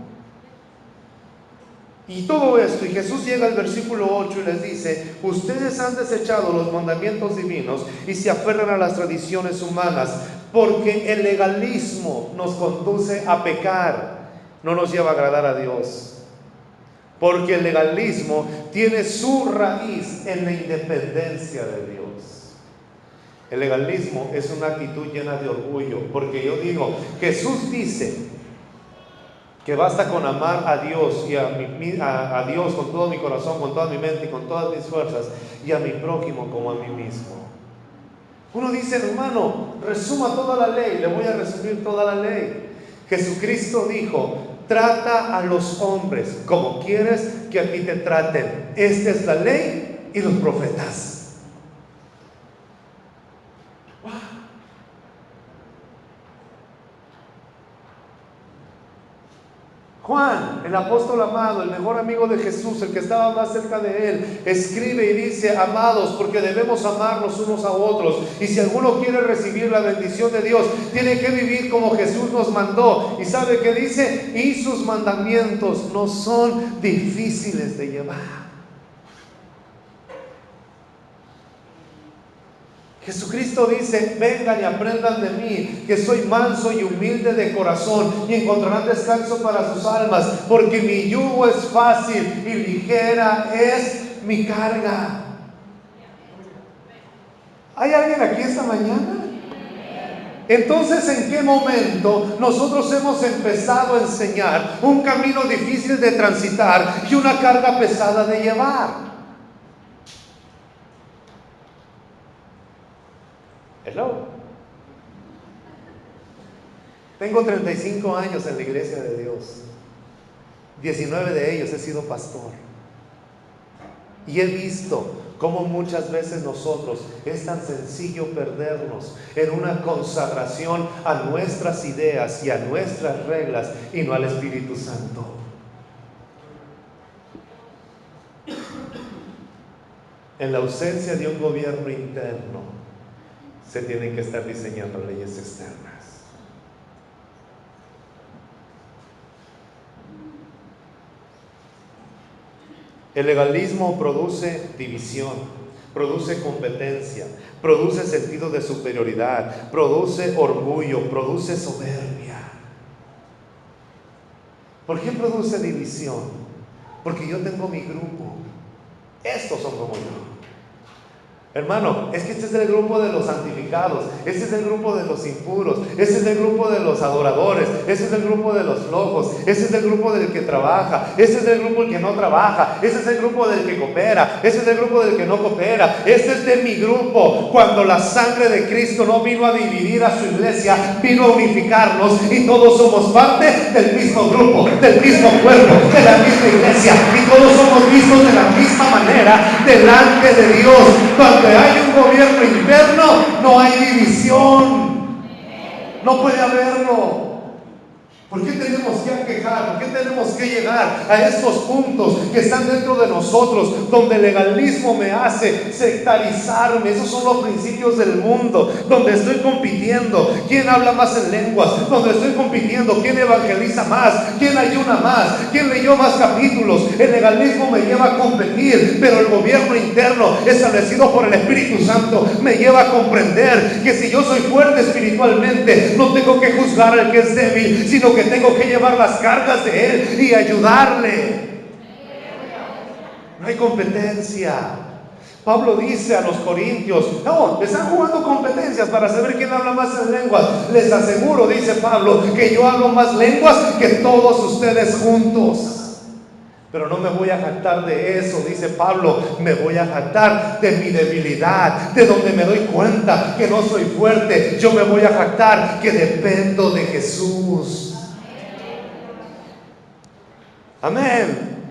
Y todo esto, y Jesús llega al versículo 8 y les dice: ustedes han desechado los mandamientos divinos y se aferran a las tradiciones humanas, porque el legalismo nos conduce a pecar, no nos lleva a agradar a Dios. Porque el legalismo tiene su raíz en la independencia de Dios. El legalismo es una actitud llena de orgullo, porque yo digo, Jesús dice que basta con amar a Dios y a Dios con todo mi corazón, con toda mi mente y con todas mis fuerzas, y a mi prójimo como a mí mismo. Uno dice, hermano, resuma toda la ley. Le voy a resumir toda la ley. Jesucristo dijo: trata a los hombres como quieres que a ti te traten. Esta es la ley y los profetas. Juan, el apóstol amado, el mejor amigo de Jesús, el que estaba más cerca de él, escribe y dice: amados, porque debemos amarnos unos a otros. Y si alguno quiere recibir la bendición de Dios, tiene que vivir como Jesús nos mandó. ¿Y sabe qué dice? Y sus mandamientos no son difíciles de llevar. Jesucristo dice: vengan y aprendan de mí, que soy manso y humilde de corazón, y encontrarán descanso para sus almas, porque mi yugo es fácil y ligera es mi carga. ¿Hay alguien aquí esta mañana? Entonces, ¿en qué momento nosotros hemos empezado a enseñar un camino difícil de transitar y una carga pesada de llevar? Hello. Tengo 35 años en la iglesia de Dios. 19 de ellos he sido pastor. Y he visto cómo muchas veces nosotros es tan sencillo perdernos en una consagración a nuestras ideas y a nuestras reglas y no al Espíritu Santo. En la ausencia de un gobierno interno, se tienen que estar diseñando leyes externas. El legalismo produce división, produce competencia, produce sentido de superioridad, produce orgullo, produce soberbia. ¿Por qué produce división? Porque yo tengo mi grupo. Estos son como yo. Hermano, es que este es el grupo de los santificados, este es el grupo de los impuros, este es el grupo de los adoradores, este es el grupo de los flojos, este es el grupo del que trabaja, este es el grupo del que no trabaja, este es el grupo del que coopera, este es el grupo del que no coopera, este es de mi grupo. Cuando la sangre de Cristo no vino a dividir a su iglesia, vino a unificarnos y todos somos parte del mismo grupo, del mismo cuerpo, de la misma iglesia, y todos somos vistos de la misma manera delante de Dios. Cuando hay un gobierno interno, no hay división. No puede haberlo. ¿Por qué tenemos que aquejar? ¿Por qué tenemos que llegar a estos puntos que están dentro de nosotros, donde el legalismo me hace sectarizarme? Esos son los principios del mundo, donde estoy compitiendo quién habla más en lenguas, donde estoy compitiendo quién evangeliza más, quién ayuna más, quién leyó más capítulos. El legalismo me lleva a competir, pero el gobierno interno establecido por el Espíritu Santo me lleva a comprender que si yo soy fuerte espiritualmente, no tengo que juzgar al que es débil, sino que tengo que llevar las cargas de él y ayudarle. No hay competencia. Pablo dice a los corintios: no, están jugando competencias para saber quién habla más en lenguas. Les aseguro, dice Pablo, que yo hablo más lenguas que todos ustedes juntos. Pero no me voy a jactar de eso, dice Pablo. Me voy a jactar de mi debilidad, de donde me doy cuenta que no soy fuerte. Yo me voy a jactar que dependo de Jesús. Amén.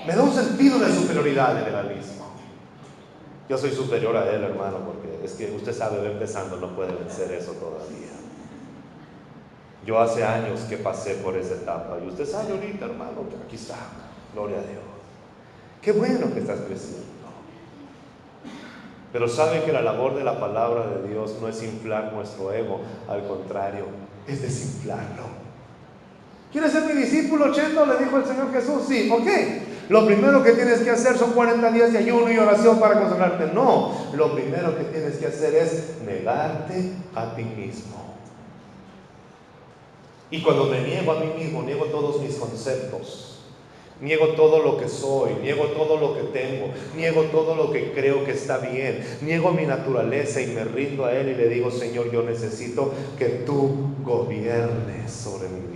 Me da un sentido de superioridad el legalismo. Yo soy superior a él, hermano, porque es que usted sabe, va empezando, no puede vencer eso todavía. Yo hace años que pasé por esa etapa, y usted sabe ahorita, hermano, que aquí está. Gloria a Dios. Qué bueno que estás creciendo. Pero sabe que la labor de la palabra de Dios no es inflar nuestro ego, al contrario, es desinflarlo. ¿Quieres ser mi discípulo, Chendo?, le dijo el Señor Jesús. Sí, ok. Lo primero que tienes que hacer son 40 días de ayuno y oración para consagrarte. No, lo primero que tienes que hacer es negarte a ti mismo. Y cuando me niego a mí mismo, niego todos mis conceptos, niego todo lo que soy, niego todo lo que tengo, niego todo lo que creo que está bien, niego mi naturaleza y me rindo a Él y le digo: Señor, yo necesito que tú gobiernes sobre mi vida.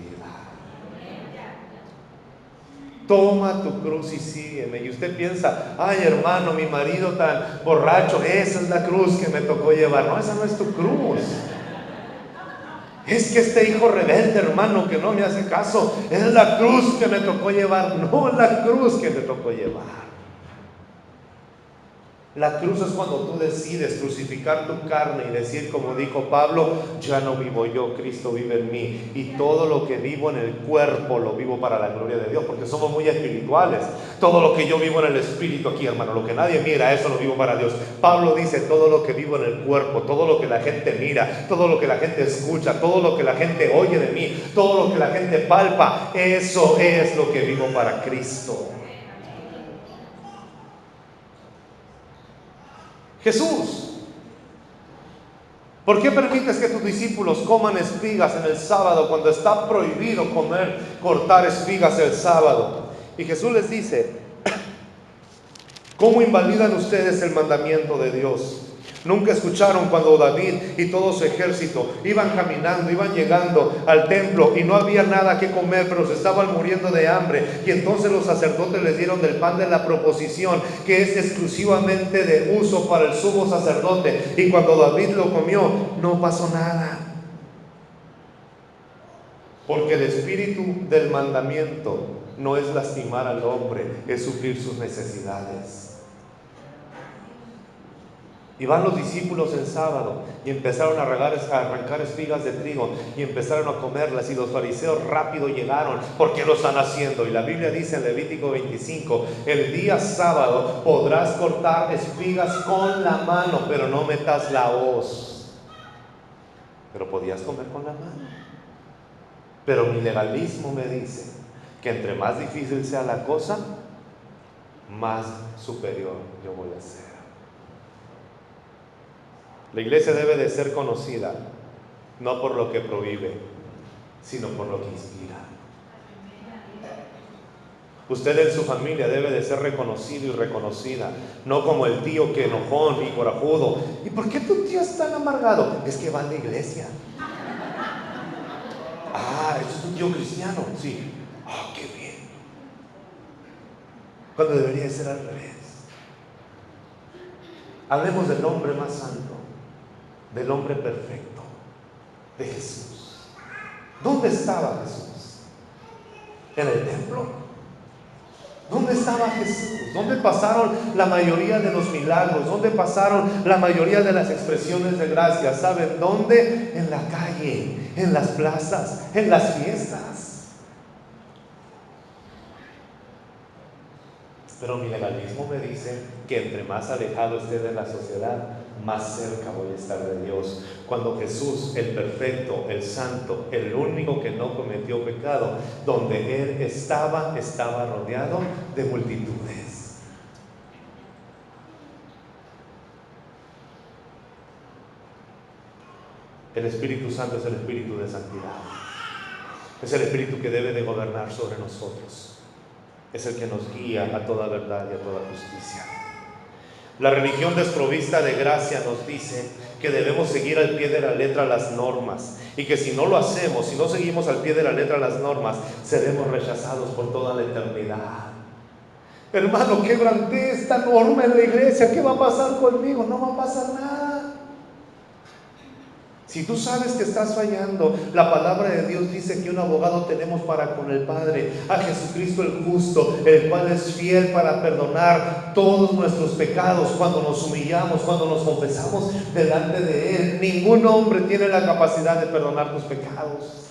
Toma tu cruz y sígueme. Y usted piensa, ay hermano, mi marido tan borracho, esa es la cruz que me tocó llevar. No, esa no es tu cruz. Es que este hijo rebelde, hermano, que no me hace caso, es la cruz que me tocó llevar. No, la cruz que te tocó llevar. La cruz es cuando tú decides crucificar tu carne y decir, como dijo Pablo, ya no vivo yo, Cristo vive en mí. Y todo lo que vivo en el cuerpo lo vivo para la gloria de Dios, porque somos muy espirituales. Todo lo que yo vivo en el espíritu aquí, hermano, lo que nadie mira, eso lo vivo para Dios. Pablo dice, todo lo que vivo en el cuerpo, todo lo que la gente mira, todo lo que la gente escucha, todo lo que la gente oye de mí, todo lo que la gente palpa, eso es lo que vivo para Cristo. Jesús, ¿por qué permites que tus discípulos coman espigas en el sábado cuando está prohibido cortar espigas el sábado? Y Jesús les dice, ¿cómo invalidan ustedes el mandamiento de Dios? Nunca escucharon cuando David y todo su ejército iban caminando, iban llegando al templo y no había nada que comer, pero se estaban muriendo de hambre. Y entonces los sacerdotes les dieron del pan de la proposición, que es exclusivamente de uso para el sumo sacerdote. Y cuando David lo comió, no pasó nada. Porque el espíritu del mandamiento no es lastimar al hombre, es suplir sus necesidades. Y van los discípulos el sábado y empezaron a arrancar espigas de trigo y empezaron a comerlas, y los fariseos rápido llegaron. ¿Por qué lo están haciendo? Y la Biblia dice en Levítico 25, el día sábado podrás cortar espigas con la mano, pero no metas la hoz. Pero podías comer con la mano. Pero mi legalismo me dice que entre más difícil sea la cosa, más superior yo voy a ser. La iglesia debe de ser conocida no por lo que prohíbe, sino por lo que inspira. Usted en su familia debe de ser reconocido y reconocida, no como el tío que enojón y corajudo. ¿Y por qué tu tío es tan amargado? Es que va a la iglesia. Ah, ¿es un tío cristiano? Sí. Ah, qué bien. Cuando debería de ser al revés. Hablemos del hombre más santo, del hombre perfecto, de Jesús. ¿Dónde estaba Jesús? ¿En el templo? ¿Dónde estaba Jesús? ¿Dónde pasaron la mayoría de los milagros? ¿Dónde pasaron la mayoría de las expresiones de gracia? ¿Saben dónde? En la calle, en las plazas, en las fiestas. Pero mi legalismo me dice que entre más alejado esté de la sociedad, más cerca voy a estar de Dios. Cuando Jesús, el perfecto, el santo, el único que no cometió pecado, donde Él estaba rodeado de multitudes. El Espíritu Santo es el Espíritu de santidad. Es el Espíritu que debe de gobernar sobre nosotros. Es el que nos guía a toda verdad y a toda justicia. La religión desprovista de gracia nos dice que debemos seguir al pie de la letra las normas, y que si no lo hacemos, si no seguimos al pie de la letra las normas, seremos rechazados por toda la eternidad. Hermano, quebranté esta norma en la iglesia, ¿qué va a pasar conmigo? No va a pasar nada. Si tú sabes que estás fallando, la palabra de Dios dice que un abogado tenemos para con el Padre, a Jesucristo el justo, el cual es fiel para perdonar todos nuestros pecados cuando nos humillamos, cuando nos confesamos delante de Él. Ningún hombre tiene la capacidad de perdonar tus pecados.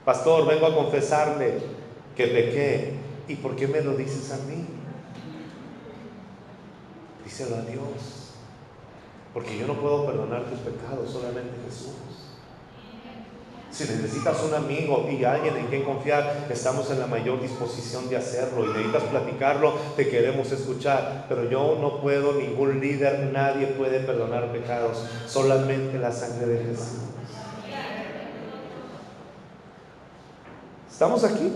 Pastor, vengo a confesarle que pequé. ¿Y por qué me lo dices a mí? Díselo a Dios. Porque yo no puedo perdonar tus pecados, solamente Jesús. Si necesitas un amigo y alguien en quien confiar, estamos en la mayor disposición de hacerlo. Y necesitas platicarlo, te queremos escuchar. Pero yo no puedo, ningún líder, nadie puede perdonar pecados, solamente la sangre de Jesús. ¿Estamos aquí?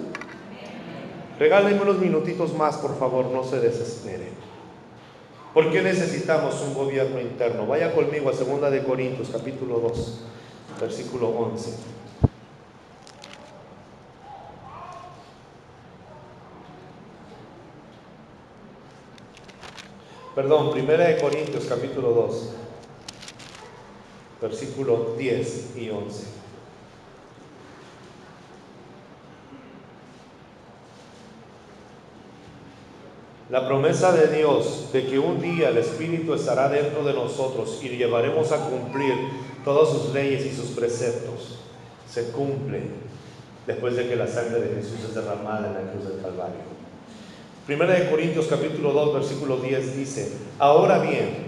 Regálenme unos minutitos más, por favor, no se desesperen. ¿Por qué necesitamos un gobierno interno? Vaya conmigo a 2 de Corintios, capítulo 2, versículo 11. Perdón, 1 Corintios capítulo 2, versículo 10 y 11. La promesa de Dios de que un día el Espíritu estará dentro de nosotros y llevaremos a cumplir todas sus leyes y sus preceptos se cumple después de que la sangre de Jesús es derramada en la cruz del Calvario. 1 Corintios capítulo 2 versículo 10 dice: ahora bien,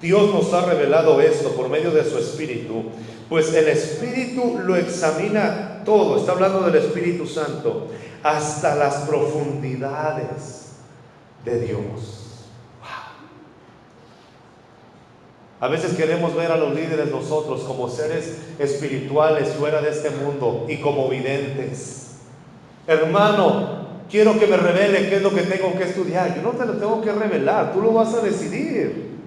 Dios nos ha revelado esto por medio de su Espíritu, pues el Espíritu lo examina todo, está hablando del Espíritu Santo, hasta las profundidades de Dios. A veces queremos ver a los líderes nosotros como seres espirituales fuera de este mundo y como videntes. Hermano, quiero que me revele qué es lo que tengo que estudiar. Yo no te lo tengo que revelar, tú lo vas a decidir.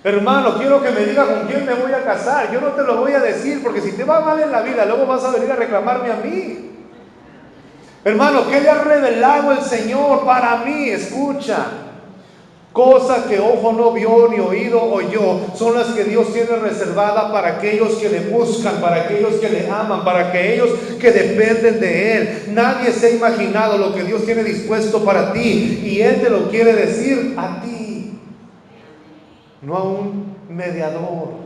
Hermano, quiero que me diga con quién me voy a casar. Yo no te lo voy a decir, porque si te va mal en la vida, luego vas a venir a reclamarme a mí. Hermano, ¿qué le ha revelado el Señor para mí? Escucha. Cosas que ojo no vio ni oído oyó son las que Dios tiene reservada para aquellos que le buscan, para aquellos que le aman, para aquellos que dependen de Él. Nadie se ha imaginado lo que Dios tiene dispuesto para ti, y Él te lo quiere decir a ti, no a un mediador.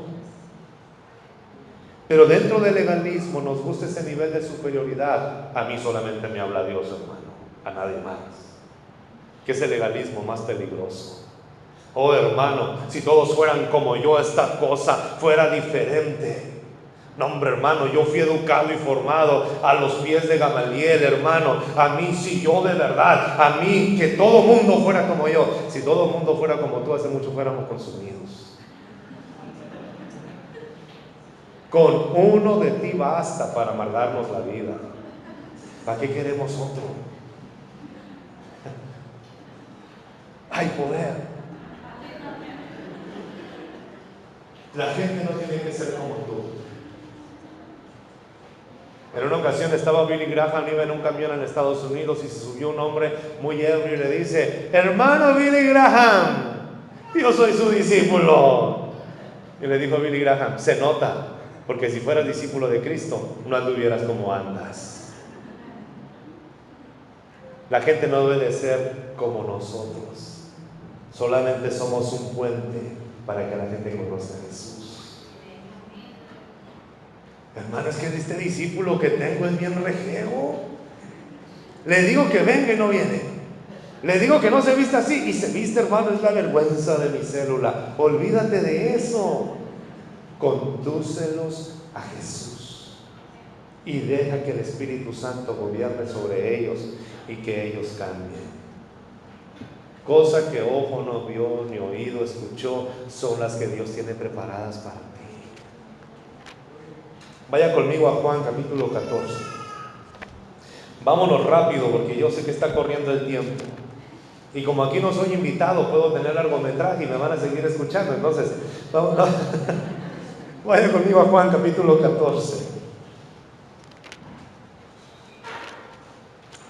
Pero dentro del legalismo nos gusta ese nivel de superioridad. A mí solamente me habla Dios, hermano, a nadie más. Que es el legalismo más peligroso. Oh, hermano, si todos fueran como yo, esta cosa fuera diferente. No, hombre, hermano, yo fui educado y formado a los pies de Gamaliel, hermano. A mí, si yo de verdad, a mí, que todo mundo fuera como yo. Si todo mundo fuera como tú, hace mucho fuéramos consumidos. Con uno de ti basta para amargarnos la vida. ¿Para qué queremos otro? Hay poder. La gente no tiene que ser como tú. En una ocasión estaba Billy Graham, iba en un camión en Estados Unidos y se subió un hombre muy ebrio y le dice: hermano Billy Graham, yo soy su discípulo. Y le dijo Billy Graham: se nota, porque si fueras discípulo de Cristo no anduvieras como andas. La gente no debe de ser como nosotros. Solamente somos un puente para que la gente conozca a Jesús. Hermano, es que este discípulo que tengo es bien rejego. Le digo que venga y no viene. Le digo que no se vista así y se viste, hermano, es la vergüenza de mi célula. Olvídate de eso. Condúcelos a Jesús y deja que el Espíritu Santo gobierne sobre ellos y que ellos cambien. Cosa que ojo no vio, ni oído escuchó, son las que Dios tiene preparadas para ti. Vaya conmigo a Juan capítulo 14. Vámonos rápido, porque yo sé que está corriendo el tiempo. Y como aquí no soy invitado, puedo tener largometraje y me van a seguir escuchando. Entonces, vámonos. Vaya conmigo a Juan capítulo 14.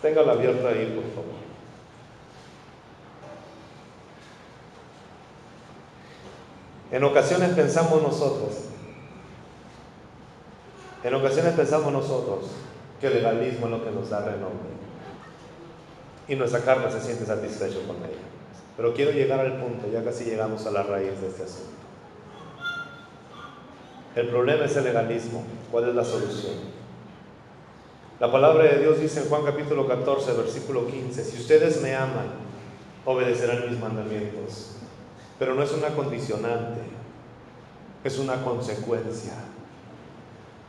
Téngala abierta ahí, por favor. En ocasiones pensamos nosotros que el legalismo es lo que nos da renombre y nuestra carne se siente satisfecho con ella. Pero quiero llegar al punto, ya casi llegamos a la raíz de este asunto. El problema es el legalismo. ¿Cuál es la solución? La palabra de Dios dice en Juan capítulo 14, versículo 15: si ustedes me aman, obedecerán mis mandamientos. Pero no es una condicionante, es una consecuencia.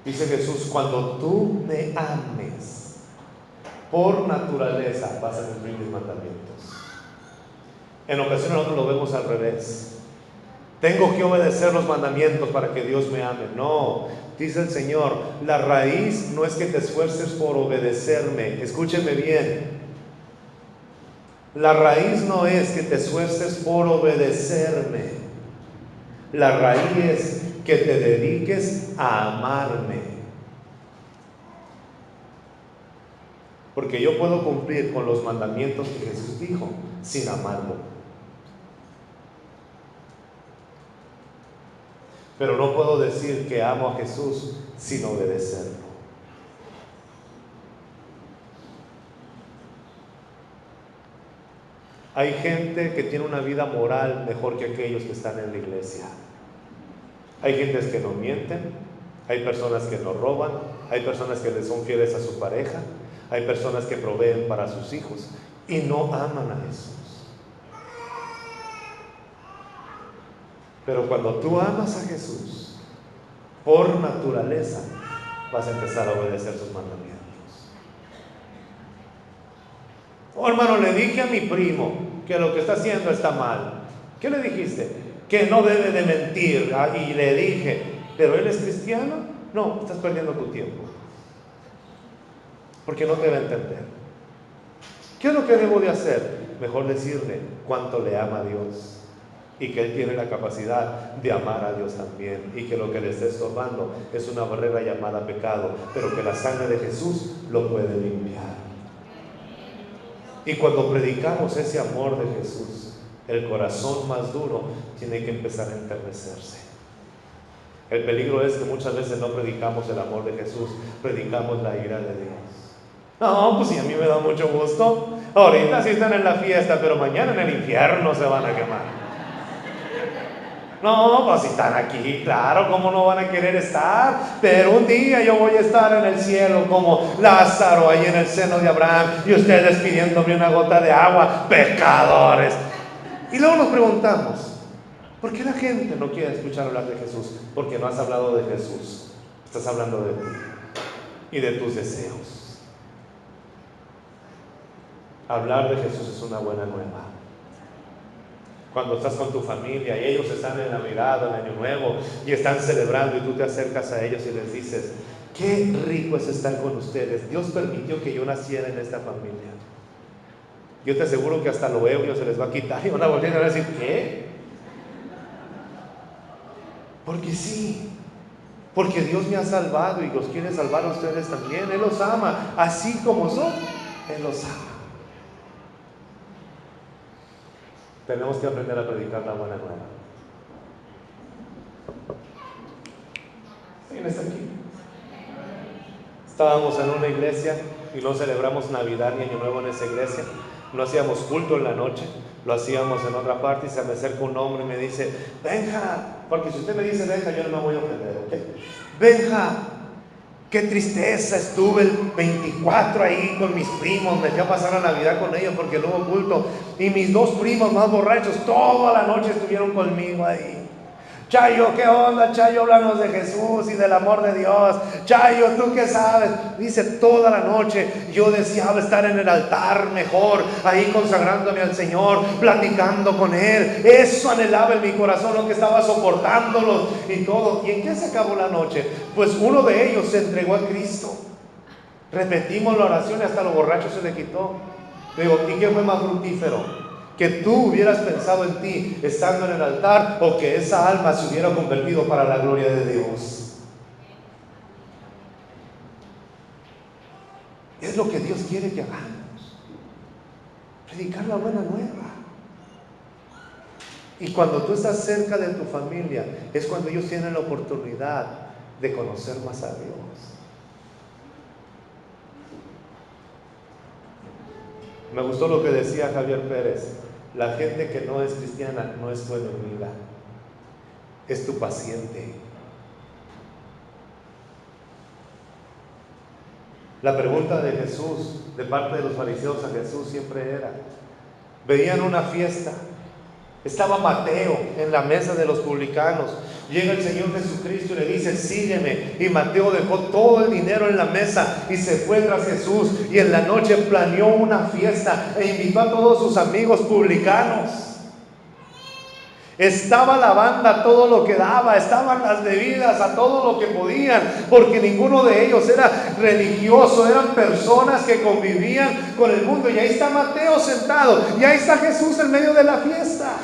Dice Jesús: cuando tú me ames, por naturaleza vas a cumplir mis mandamientos. En ocasiones nosotros lo vemos al revés. Tengo que obedecer los mandamientos para que Dios me ame. No, dice el Señor, la raíz no es que te esfuerces por obedecerme. Escúcheme bien. La raíz no es que te esfuerces por obedecerme. La raíz es que te dediques a amarme. Porque yo puedo cumplir con los mandamientos que Jesús dijo sin amarlo. pero no puedo decir que amo a Jesús sin obedecerlo. Hay gente que tiene una vida moral mejor que aquellos que están en la iglesia. Hay gentes que no mienten, hay personas que no roban, hay personas que le son fieles a su pareja, hay personas que proveen para sus hijos y no aman a Jesús. Pero cuando tú amas a Jesús, por naturaleza, vas a empezar a obedecer sus mandamientos. Oh, hermano, le dije a mi primo que lo que está haciendo está mal. ¿Qué le dijiste? Que no debe de mentir. Y le dije, ¿pero él es cristiano? No, estás perdiendo tu tiempo, porque no te va a entender. ¿Qué es lo que debo de hacer? Mejor decirle cuánto le ama a Dios y que él tiene la capacidad de amar a Dios también, y que lo que le está estorbando es una barrera llamada pecado, pero que la sangre de Jesús lo puede limpiar. Y cuando predicamos ese amor de Jesús, el corazón más duro tiene que empezar a enternecerse. El peligro es que muchas veces no predicamos el amor de Jesús, predicamos la ira de Dios. No, pues sí, a mí me da mucho gusto. Ahorita sí están en la fiesta, pero mañana en el infierno se van a quemar. No, pues si están aquí, claro, ¿cómo no van a querer estar? Pero un día yo voy a estar en el cielo como Lázaro ahí en el seno de Abraham, y ustedes pidiéndome una gota de agua, pecadores. Y luego nos preguntamos, ¿por qué la gente no quiere escuchar hablar de Jesús? Porque no has hablado de Jesús, estás hablando de ti y de tus deseos. Hablar de Jesús es una buena nueva. Cuando estás con tu familia y ellos están en Navidad o en Año Nuevo y están celebrando, y tú te acercas a ellos y les dices, qué rico es estar con ustedes, Dios permitió que yo naciera en esta familia. Yo te aseguro que hasta lo ebrio se les va a quitar y van a volver a decir, ¿qué? Porque sí, porque Dios me ha salvado y los quiere salvar a ustedes también. Él los ama, así como son, Él los ama. Tenemos que aprender a predicar la buena nueva. ¿Quién está aquí? Estábamos en una iglesia y no celebramos Navidad ni Año Nuevo en esa iglesia. No hacíamos culto en la noche, lo hacíamos en otra parte, y se me acerca un hombre y me dice, Benja, porque si usted me dice Benja, yo no me voy a ofender, ¿ok? Benja, qué tristeza, estuve el 24 ahí con mis primos, me fui a pasar la Navidad con ellos porque no hubo culto, y mis dos primos más borrachos toda la noche estuvieron conmigo ahí. Chayo, ¿qué onda, Chayo? Háblanos de Jesús y del amor de Dios. Chayo, ¿tú qué sabes? Dice, toda la noche yo deseaba estar en el altar mejor, ahí consagrándome al Señor, platicando con Él. Eso anhelaba en mi corazón, lo que estaba soportándolos y todo. ¿Y en qué se acabó la noche? Pues uno de ellos se entregó a Cristo. Repetimos la oración y hasta los borrachos se le quitó. Digo, ¿y qué fue más fructífero? Que tú hubieras pensado en ti estando en el altar, o que esa alma se hubiera convertido para la gloria de Dios. Es lo que Dios quiere que hagamos, predicar la buena nueva. Y cuando tú estás cerca de tu familia, es cuando ellos tienen la oportunidad de conocer más a Dios. Me gustó lo que decía Javier Pérez. La gente que no es cristiana no es tu enemiga, es tu paciente. La pregunta de Jesús, de parte de los fariseos a Jesús, siempre era, veían una fiesta, estaba Mateo en la mesa de los publicanos, llega el Señor Jesucristo y le dice, sígueme, y Mateo dejó todo el dinero en la mesa y se fue tras Jesús, y en la noche planeó una fiesta e invitó a todos sus amigos publicanos. Estaba la banda a todo lo que daba, estaban las bebidas a todo lo que podían, porque ninguno de ellos era religioso, eran personas que convivían con el mundo. Y ahí está Mateo sentado, y ahí está Jesús en medio de la fiesta.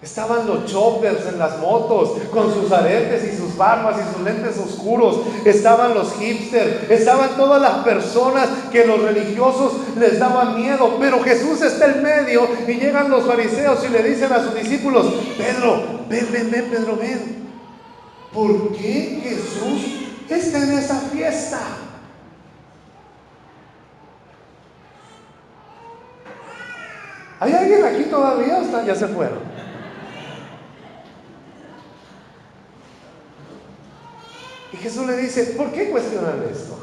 Estaban los choppers en las motos con sus aretes y sus barbas y sus lentes oscuros. Estaban los hipsters, estaban todas las personas que los religiosos les daban miedo. Pero Jesús está en medio y llegan los fariseos y le dicen a sus discípulos: Pedro, ven, Pedro, ven. ¿Por qué Jesús está en esa fiesta? ¿Hay alguien aquí todavía o ya se fueron? Y Jesús le dice: ¿por qué cuestionan esto?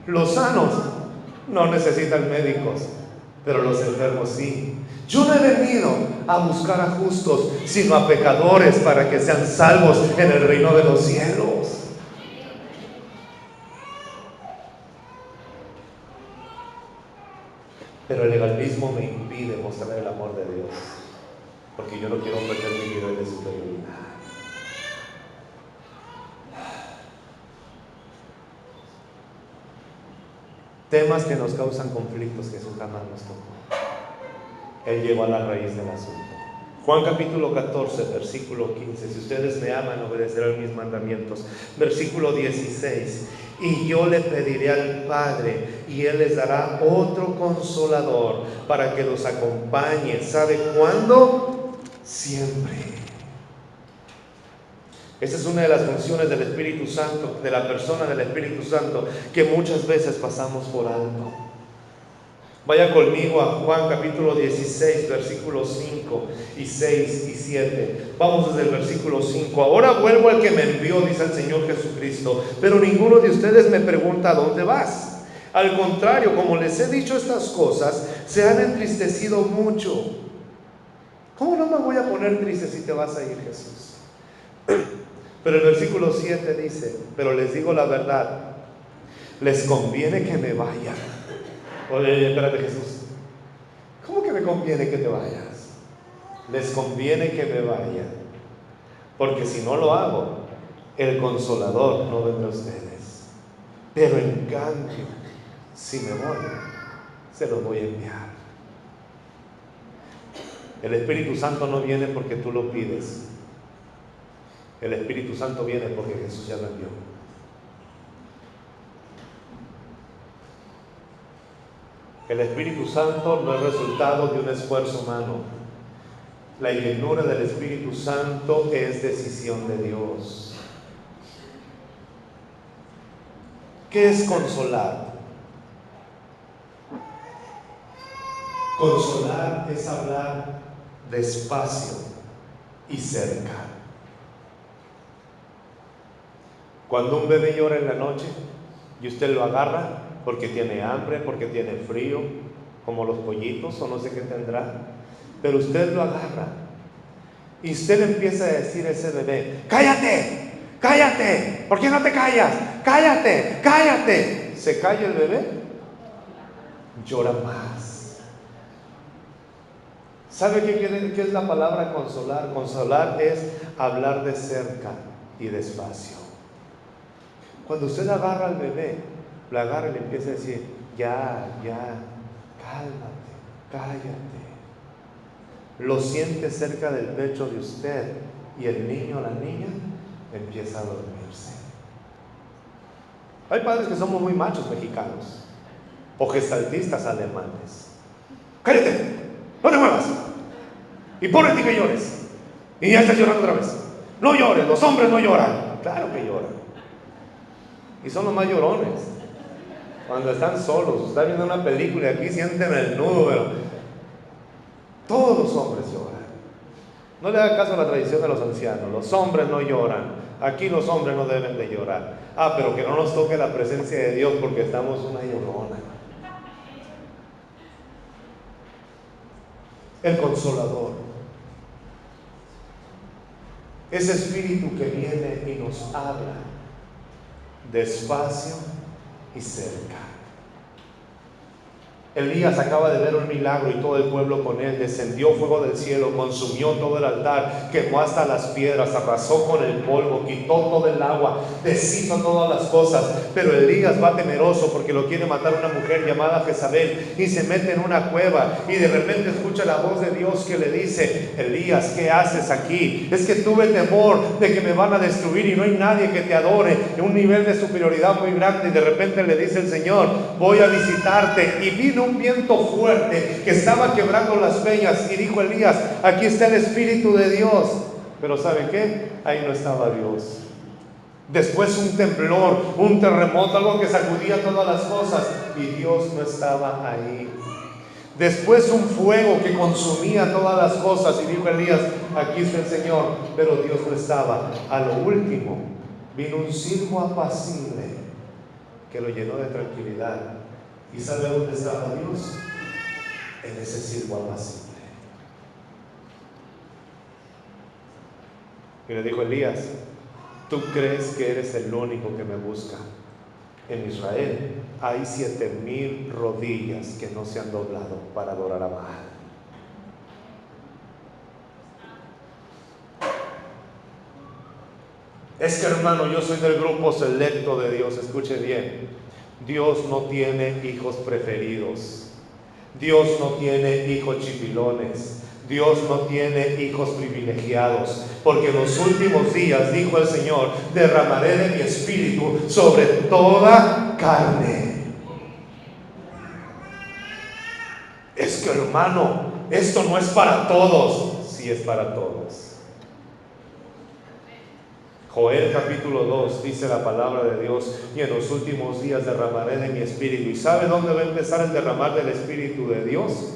Los sanos no necesitan médicos, pero los enfermos sí. Yo no he venido a buscar a justos, sino a pecadores, para que sean salvos en el reino de los cielos. Pero el legalismo me impide mostrar el amor de Dios, porque yo no quiero perder mi nivel de superioridad. Temas que nos causan conflictos, Jesús jamás nos tocó. Él llegó a la raíz del asunto. Juan capítulo 14, versículo 15. Si ustedes me aman, obedecerán mis mandamientos. Versículo 16. Y yo le pediré al Padre, y Él les dará otro consolador para que los acompañe. ¿Sabe cuándo? Siempre. Esa es una de las funciones del Espíritu Santo, de la persona del Espíritu Santo, que muchas veces pasamos por alto. Vaya conmigo a Juan capítulo 16, versículos 5 y 6 y 7. Vamos desde el versículo 5. Ahora vuelvo al que me envió, dice el Señor Jesucristo, pero ninguno de ustedes me pregunta: ¿a dónde vas? Al contrario, como les he dicho estas cosas, se han entristecido mucho. ¿Cómo no me voy a poner triste si te vas a ir, Jesús? Pero el versículo 7 dice: pero les digo la verdad, les conviene que me vaya. Oye, espérate, Jesús, ¿cómo que me conviene que te vayas? Les conviene que me vaya, porque si no lo hago, el Consolador no vendrá a ustedes. Pero en cambio, si me voy, se los voy a enviar. El Espíritu Santo no viene porque tú lo pides. El Espíritu Santo viene porque Jesús ya lo envió. El Espíritu Santo no es resultado de un esfuerzo humano. La llenura del Espíritu Santo es decisión de Dios. ¿Qué es consolar? Consolar es hablar despacio y cerca. Cuando un bebé llora en la noche y usted lo agarra porque tiene hambre, porque tiene frío, como los pollitos o no sé qué tendrá, pero usted lo agarra y usted le empieza a decir a ese bebé: cállate, cállate, ¿por qué no te callas? Cállate, cállate. ¿Se calla el bebé? Llora más. ¿Sabe qué es la palabra consolar? Consolar es hablar de cerca y despacio. Cuando usted agarra al bebé, lo agarra y le empieza a decir: ya, cálmate, cállate. Lo siente cerca del pecho de usted y el niño o la niña empieza a dormirse. Hay padres que somos muy machos mexicanos o gestaltistas alemanes. Cállate, no te muevas y ponete que llores. Y ya estás llorando otra vez. No llores, los hombres no lloran. Claro que lloran. Y son los más llorones cuando están solos. Está viendo una película y aquí sienten el nudo, pero todos los hombres lloran. No le haga caso a la tradición de los ancianos. Los hombres no lloran. Aquí los hombres no deben de llorar. Pero que no nos toque la presencia de Dios porque estamos una llorona. El Consolador, ese Espíritu que viene y nos habla despacio y cerca. Elías acaba de ver un milagro y todo el pueblo con él. Descendió fuego del cielo, consumió todo el altar, quemó hasta las piedras, arrasó con el polvo, quitó todo el agua, deshizo todas las cosas. Pero Elías va temeroso porque lo quiere matar una mujer llamada Jezabel, y se mete en una cueva y de repente escucha la voz de Dios que le dice: Elías, ¿qué haces aquí? Es que tuve temor de que me van a destruir y no hay nadie que te adore, en un nivel de superioridad muy grande. Y de repente le dice el Señor: voy a visitarte. Y vino un viento fuerte que estaba quebrando las peñas, y dijo Elías: aquí está el Espíritu de Dios. Pero ¿saben qué? Ahí no estaba Dios. Después un temblor, un terremoto, algo que sacudía todas las cosas, y Dios no estaba ahí. Después un fuego que consumía todas las cosas, y dijo Elías: aquí está el Señor, pero Dios no estaba. A lo último vino un silbo apacible que lo llenó de tranquilidad. ¿Y sabe dónde estaba Dios? En ese silbo apacible. Y le dijo Elías: ¿tú crees que eres el único que me busca? En Israel hay 7,000 rodillas que no se han doblado para adorar a Baal. Es que, hermano, yo soy del grupo selecto de Dios. Escuche bien: Dios no tiene hijos preferidos. Dios no tiene hijos chipilones. Dios no tiene hijos privilegiados, porque en los últimos días, dijo el Señor, derramaré de mi espíritu sobre toda carne. Es que, hermano, esto no es para todos. Sí, es para todos. Joel capítulo 2 dice la palabra de Dios: y en los últimos días derramaré de mi espíritu. ¿Y sabe dónde va a empezar el derramar del espíritu de Dios?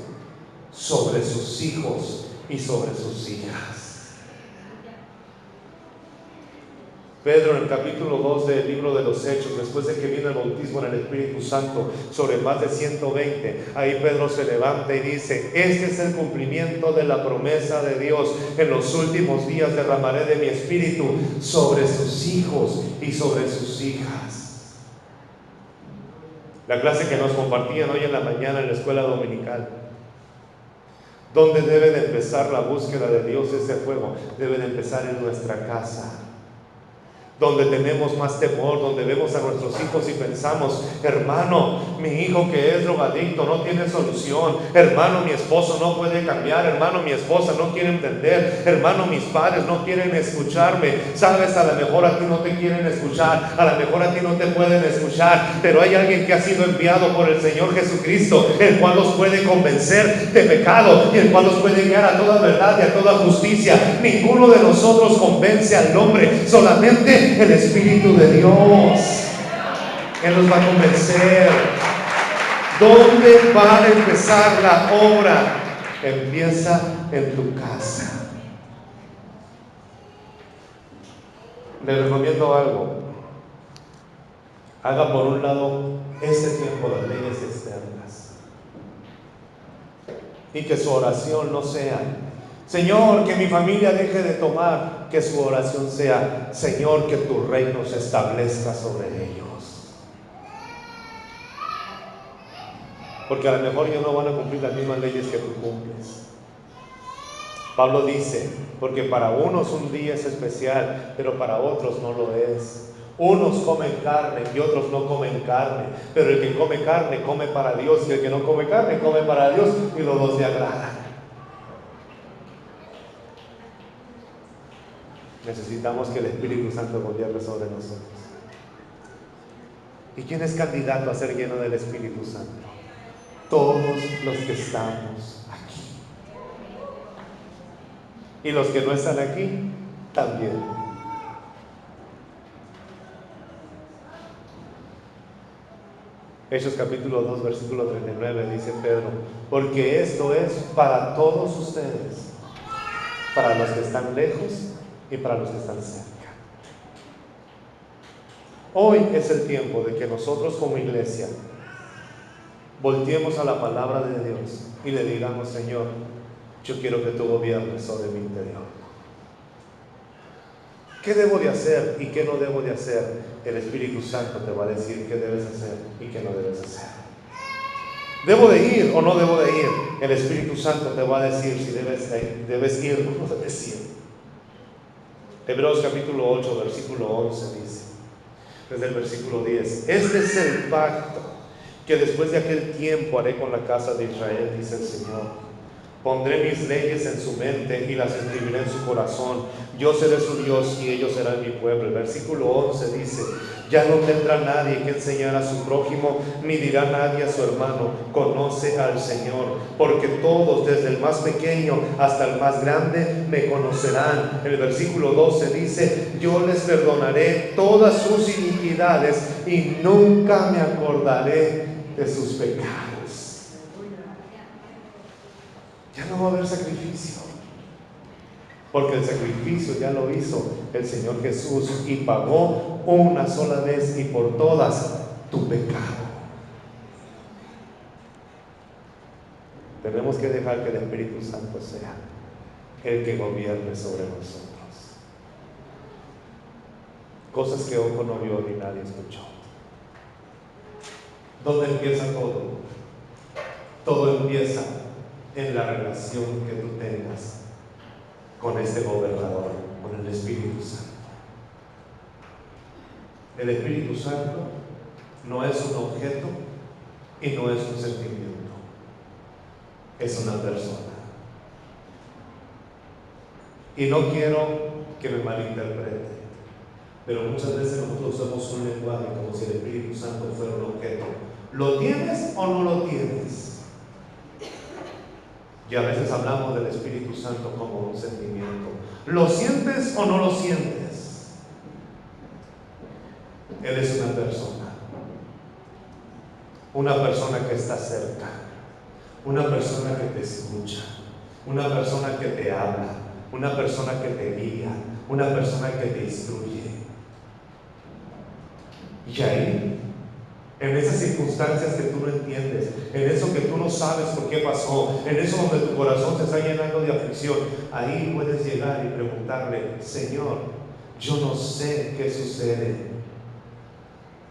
Sobre sus hijos y sobre sus hijas. Pedro, en el capítulo 2 del libro de los Hechos, después de que vino el bautismo en el Espíritu Santo sobre más de 120, ahí Pedro se levanta y dice: este es el cumplimiento de la promesa de Dios, en los últimos días derramaré de mi espíritu sobre sus hijos y sobre sus hijas. La clase que nos compartían hoy en la mañana en la escuela dominical, ¿dónde debe de empezar la búsqueda de Dios? Ese fuego debe de empezar en nuestra casa, donde tenemos más temor, donde vemos a nuestros hijos y pensamos: hermano, mi hijo que es drogadicto no tiene solución, hermano, mi esposo no puede cambiar, hermano, mi esposa no quiere entender, hermano, mis padres no quieren escucharme. Sabes, a lo mejor a ti no te quieren escuchar, a lo mejor a ti no te pueden escuchar, pero hay alguien que ha sido enviado por el Señor Jesucristo, el cual los puede convencer de pecado y el cual los puede guiar a toda verdad y a toda justicia. Ninguno de nosotros convence al hombre, solamente el Espíritu de Dios. Él nos va a convencer. ¿Dónde va a empezar la obra? Empieza en tu casa. Le recomiendo algo: haga por un lado ese tiempo las leyes externas, y que su oración no sea: Señor, que mi familia deje de tomar. Que su oración sea: Señor, que tu reino se establezca sobre ellos. Porque a lo mejor ellos no van a cumplir las mismas leyes que tú cumples. Pablo dice: porque para unos un día es especial, pero para otros no lo es. Unos comen carne y otros no comen carne, pero el que come carne come para Dios, y el que no come carne come para Dios, y los dos le agradan. Necesitamos que el Espíritu Santo gobierne sobre nosotros. ¿Y quién es candidato a ser lleno del Espíritu Santo? Todos los que estamos aquí. Y los que no están aquí, también. Hechos capítulo 2, versículo 39, dice Pedro: porque esto es para todos ustedes, para los que están lejos y para los que están cerca. Hoy es el tiempo de que nosotros como iglesia volteemos a la palabra de Dios y le digamos: Señor, yo quiero que tú gobiernes sobre mi interior. ¿Qué debo de hacer y qué no debo de hacer? El Espíritu Santo te va a decir qué debes hacer y qué no debes hacer. ¿Debo de ir o no debo de ir? El Espíritu Santo te va a decir si debes ir o no debes ir. Hebreos capítulo 8, versículo 11 dice, desde el versículo 10, este es el pacto que después de aquel tiempo haré con la casa de Israel, dice el Señor. Pondré mis leyes en su mente y las escribiré en su corazón. Yo seré su Dios y ellos serán mi pueblo. El versículo 11 dice, ya no tendrá nadie que enseñar a su prójimo, ni dirá nadie a su hermano, conoce al Señor, porque todos, desde el más pequeño hasta el más grande, me conocerán. El versículo 12 dice, yo les perdonaré todas sus iniquidades y nunca me acordaré de sus pecados. Ya no va a haber sacrificio, porque el sacrificio ya lo hizo el Señor Jesús y pagó una sola vez y por todas tu pecado. Tenemos que dejar que el Espíritu Santo sea el que gobierne sobre nosotros. Cosas que ojo no vio ni nadie escuchó. ¿Dónde empieza todo? Todo empieza en la relación que tú tengas con este gobernador, con el Espíritu Santo. El Espíritu Santo no es un objeto y no es un sentimiento, es una persona. Y no quiero que me malinterprete, pero muchas veces nosotros usamos un lenguaje como si el Espíritu Santo fuera un objeto. ¿Lo tienes o no lo tienes? Y a veces hablamos del Espíritu Santo como un sentimiento. ¿Lo sientes o no lo sientes? Él es una persona que está cerca, una persona que te escucha, una persona que te habla, una persona que te guía, una persona que te instruye. Y ahí, en esas circunstancias que tú no entiendes, en eso que tú no sabes por qué pasó, en eso donde tu corazón se está llenando de aflicción, ahí puedes llegar y preguntarle, Señor, yo no sé qué sucede,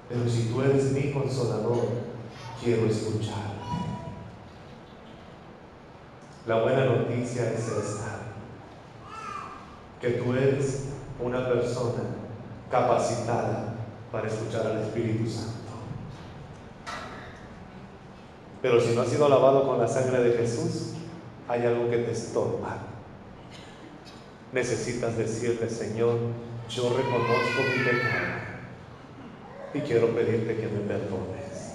pero si tú eres mi consolador, quiero escucharte. La buena noticia es esta, que tú eres una persona capacitada para escuchar al Espíritu Santo. Pero si no has sido lavado con la sangre de Jesús, hay algo que te estorba. Necesitas decirle, Señor, yo reconozco mi pecado y quiero pedirte que me perdones.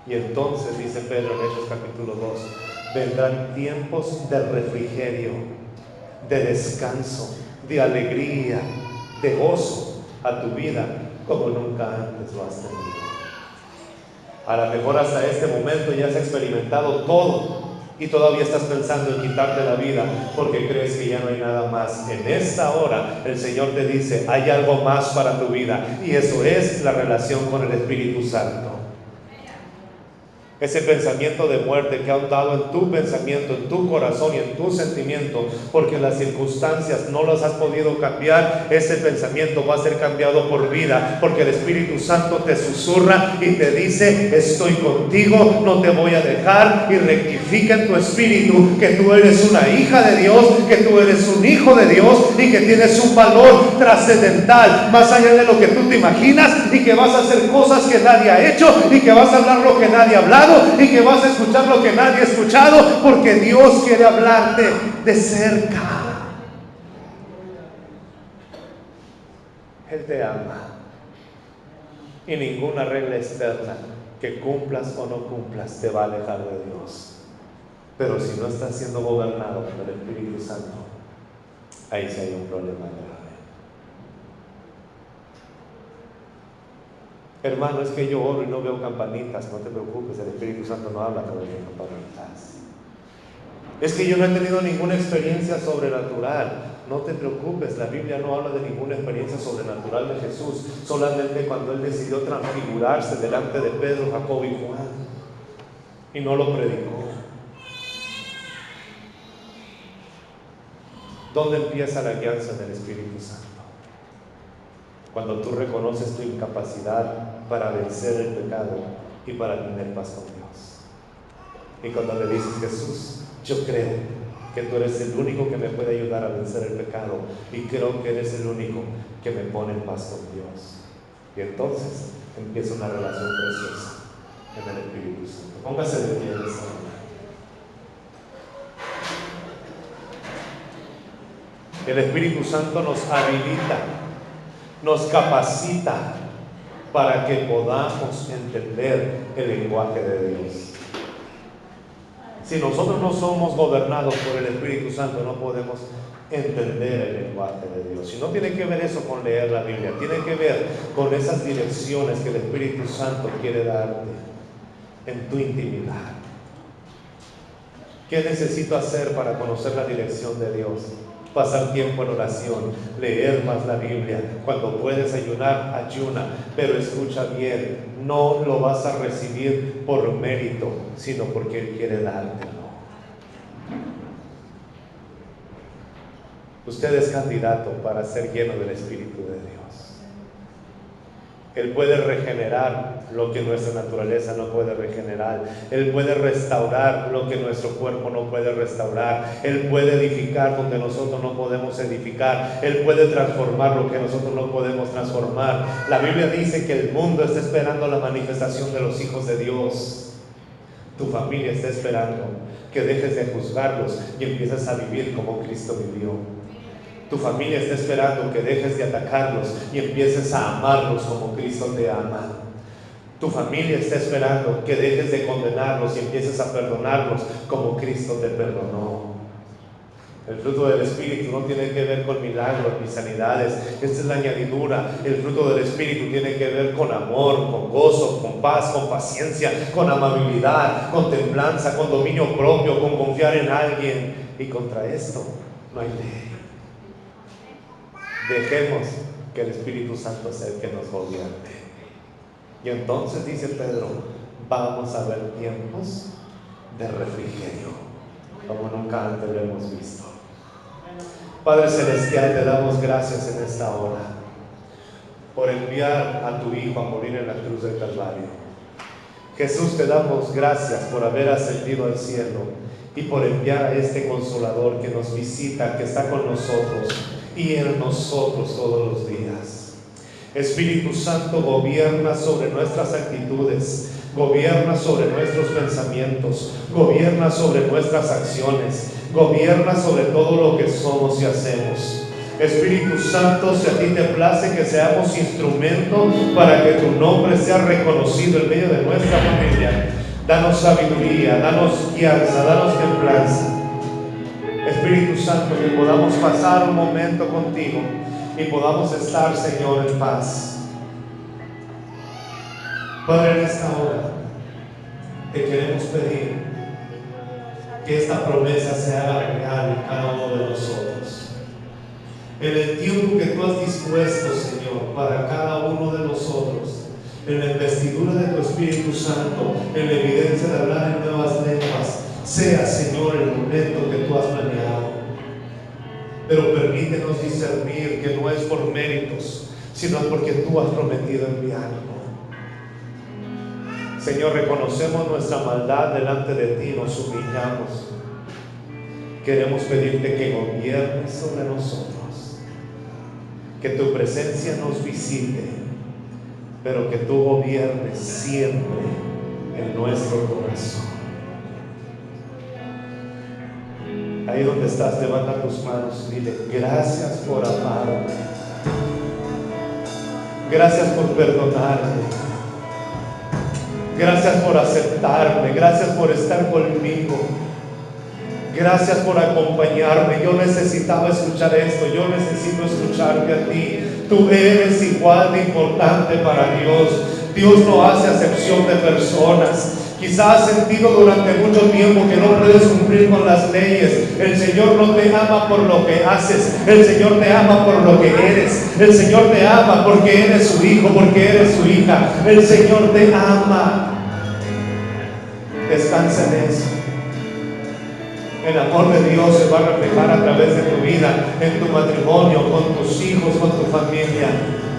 Y entonces, dice Pedro en Hechos capítulo 2, vendrán tiempos de refrigerio, de descanso, de alegría, de gozo a tu vida como nunca antes lo has tenido. A lo mejor hasta este momento ya has experimentado todo y todavía estás pensando en quitarte la vida porque crees que ya no hay nada más. En esta hora el Señor te dice, hay algo más para tu vida, y eso es la relación con el Espíritu Santo. Ese pensamiento de muerte que ha ahondado en tu pensamiento, en tu corazón y en tu sentimiento, porque las circunstancias no las has podido cambiar, ese pensamiento va a ser cambiado por vida, porque el Espíritu Santo te susurra y te dice, estoy contigo, no te voy a dejar, y rectifica en tu espíritu que tú eres una hija de Dios, que tú eres un hijo de Dios y que tienes un valor trascendental, más allá de lo que tú te imaginas, y que vas a hacer cosas que nadie ha hecho, y que vas a hablar lo que nadie ha hablado, y que vas a escuchar lo que nadie ha escuchado, porque Dios quiere hablarte de cerca. Él te ama, y ninguna regla externa que cumplas o no cumplas te va a alejar de Dios. Pero si no estás siendo gobernado por el Espíritu Santo, ahí sí hay un problema grave. Hermano, es que yo oro y no veo campanitas. No te preocupes, el Espíritu Santo no habla a través de campanitas. Es que yo no he tenido ninguna experiencia sobrenatural. No te preocupes, la Biblia no habla de ninguna experiencia sobrenatural de Jesús, solamente cuando Él decidió transfigurarse delante de Pedro, Jacobo y Juan, y no lo predicó. ¿Dónde empieza la guianza del Espíritu Santo? Cuando tú reconoces tu incapacidad para vencer el pecado y para tener paz con Dios. Y cuando le dices: Jesús, yo creo que tú eres el único que me puede ayudar a vencer el pecado, y creo que eres el único que me pone en paz con Dios. Y entonces empieza una relación preciosa en el Espíritu Santo. Póngase de pie en esta hora. El Espíritu Santo nos habilita, nos capacita para que podamos entender el lenguaje de Dios. Si nosotros no somos gobernados por el Espíritu Santo, no podemos entender el lenguaje de Dios. Y no tiene que ver eso con leer la Biblia, tiene que ver con esas direcciones que el Espíritu Santo quiere darte en tu intimidad. ¿Qué necesito hacer para conocer la dirección de Dios? Pasar tiempo en oración, leer más la Biblia. Cuando puedes ayunar, ayuna. Pero escucha bien, no lo vas a recibir por mérito, sino porque Él quiere dártelo. Usted es candidato para ser lleno del Espíritu de Dios. Él puede regenerar lo que nuestra naturaleza no puede regenerar. Él puede restaurar lo que nuestro cuerpo no puede restaurar. Él puede edificar donde nosotros no podemos edificar. Él puede transformar lo que nosotros no podemos transformar. La Biblia dice que el mundo está esperando la manifestación de los hijos de Dios. Tu familia está esperando que dejes de juzgarlos y empieces a vivir como Cristo vivió. Tu familia está esperando que dejes de atacarlos y empieces a amarlos como Cristo te ama. Tu familia está esperando que dejes de condenarlos y empieces a perdonarlos como Cristo te perdonó. El fruto del Espíritu no tiene que ver con milagros ni sanidades. Esta es la añadidura. El fruto del Espíritu tiene que ver con amor, con gozo, con paz, con paciencia, con amabilidad, con templanza, con dominio propio, con confiar en alguien. Y contra esto no hay ley. Dejemos que el Espíritu Santo sea el que nos gobierne. Y entonces dice Pedro: vamos a ver tiempos de refrigerio como nunca antes lo hemos visto. Padre Celestial, te damos gracias en esta hora por enviar a tu Hijo a morir en la cruz del Calvario. Jesús, te damos gracias por haber ascendido al cielo y por enviar a este Consolador que nos visita, que está con nosotros y en nosotros todos los días. Espíritu Santo, gobierna sobre nuestras actitudes, gobierna sobre nuestros pensamientos, gobierna sobre nuestras acciones, gobierna sobre todo lo que somos y hacemos. Espíritu Santo, si a ti te place que seamos instrumento para que tu nombre sea reconocido en medio de nuestra familia, danos sabiduría, danos guianza, danos templanza. Espíritu Santo, que podamos pasar un momento contigo y podamos estar, Señor, en paz. Padre, en esta hora te queremos pedir que esta promesa se haga real en cada uno de nosotros. En el tiempo que tú has dispuesto, Señor, para cada uno de nosotros, en la investidura de tu Espíritu Santo, en la evidencia de hablar en nuevas lenguas, sea, Señor, el momento que tú has planeado. Pero permítenos discernir que no es por méritos, sino porque tú has prometido enviarlo. Señor, reconocemos nuestra maldad delante de ti, nos humillamos. Queremos pedirte que gobiernes sobre nosotros, que tu presencia nos visite, pero que tú gobiernes siempre en nuestro corazón. Ahí donde estás, levanta tus manos y dile: gracias por amarme, gracias por perdonarme, gracias por aceptarme, gracias por estar conmigo, gracias por acompañarme. Yo necesitaba escuchar esto, yo necesito escucharte a ti. Tú eres igual de importante para Dios. Dios no hace acepción de personas. Quizás has sentido durante mucho tiempo que no puedes cumplir con las leyes. El Señor no te ama por lo que haces. El Señor te ama por lo que eres. El Señor te ama porque eres su hijo, porque eres su hija. El Señor te ama. Descansa en eso. El amor de Dios se va a reflejar a través de tu vida, en tu matrimonio, con tus hijos, con tu familia.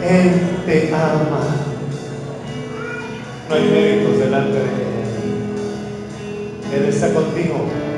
Él te ama. No hay méritos delante de Él. Él está contigo.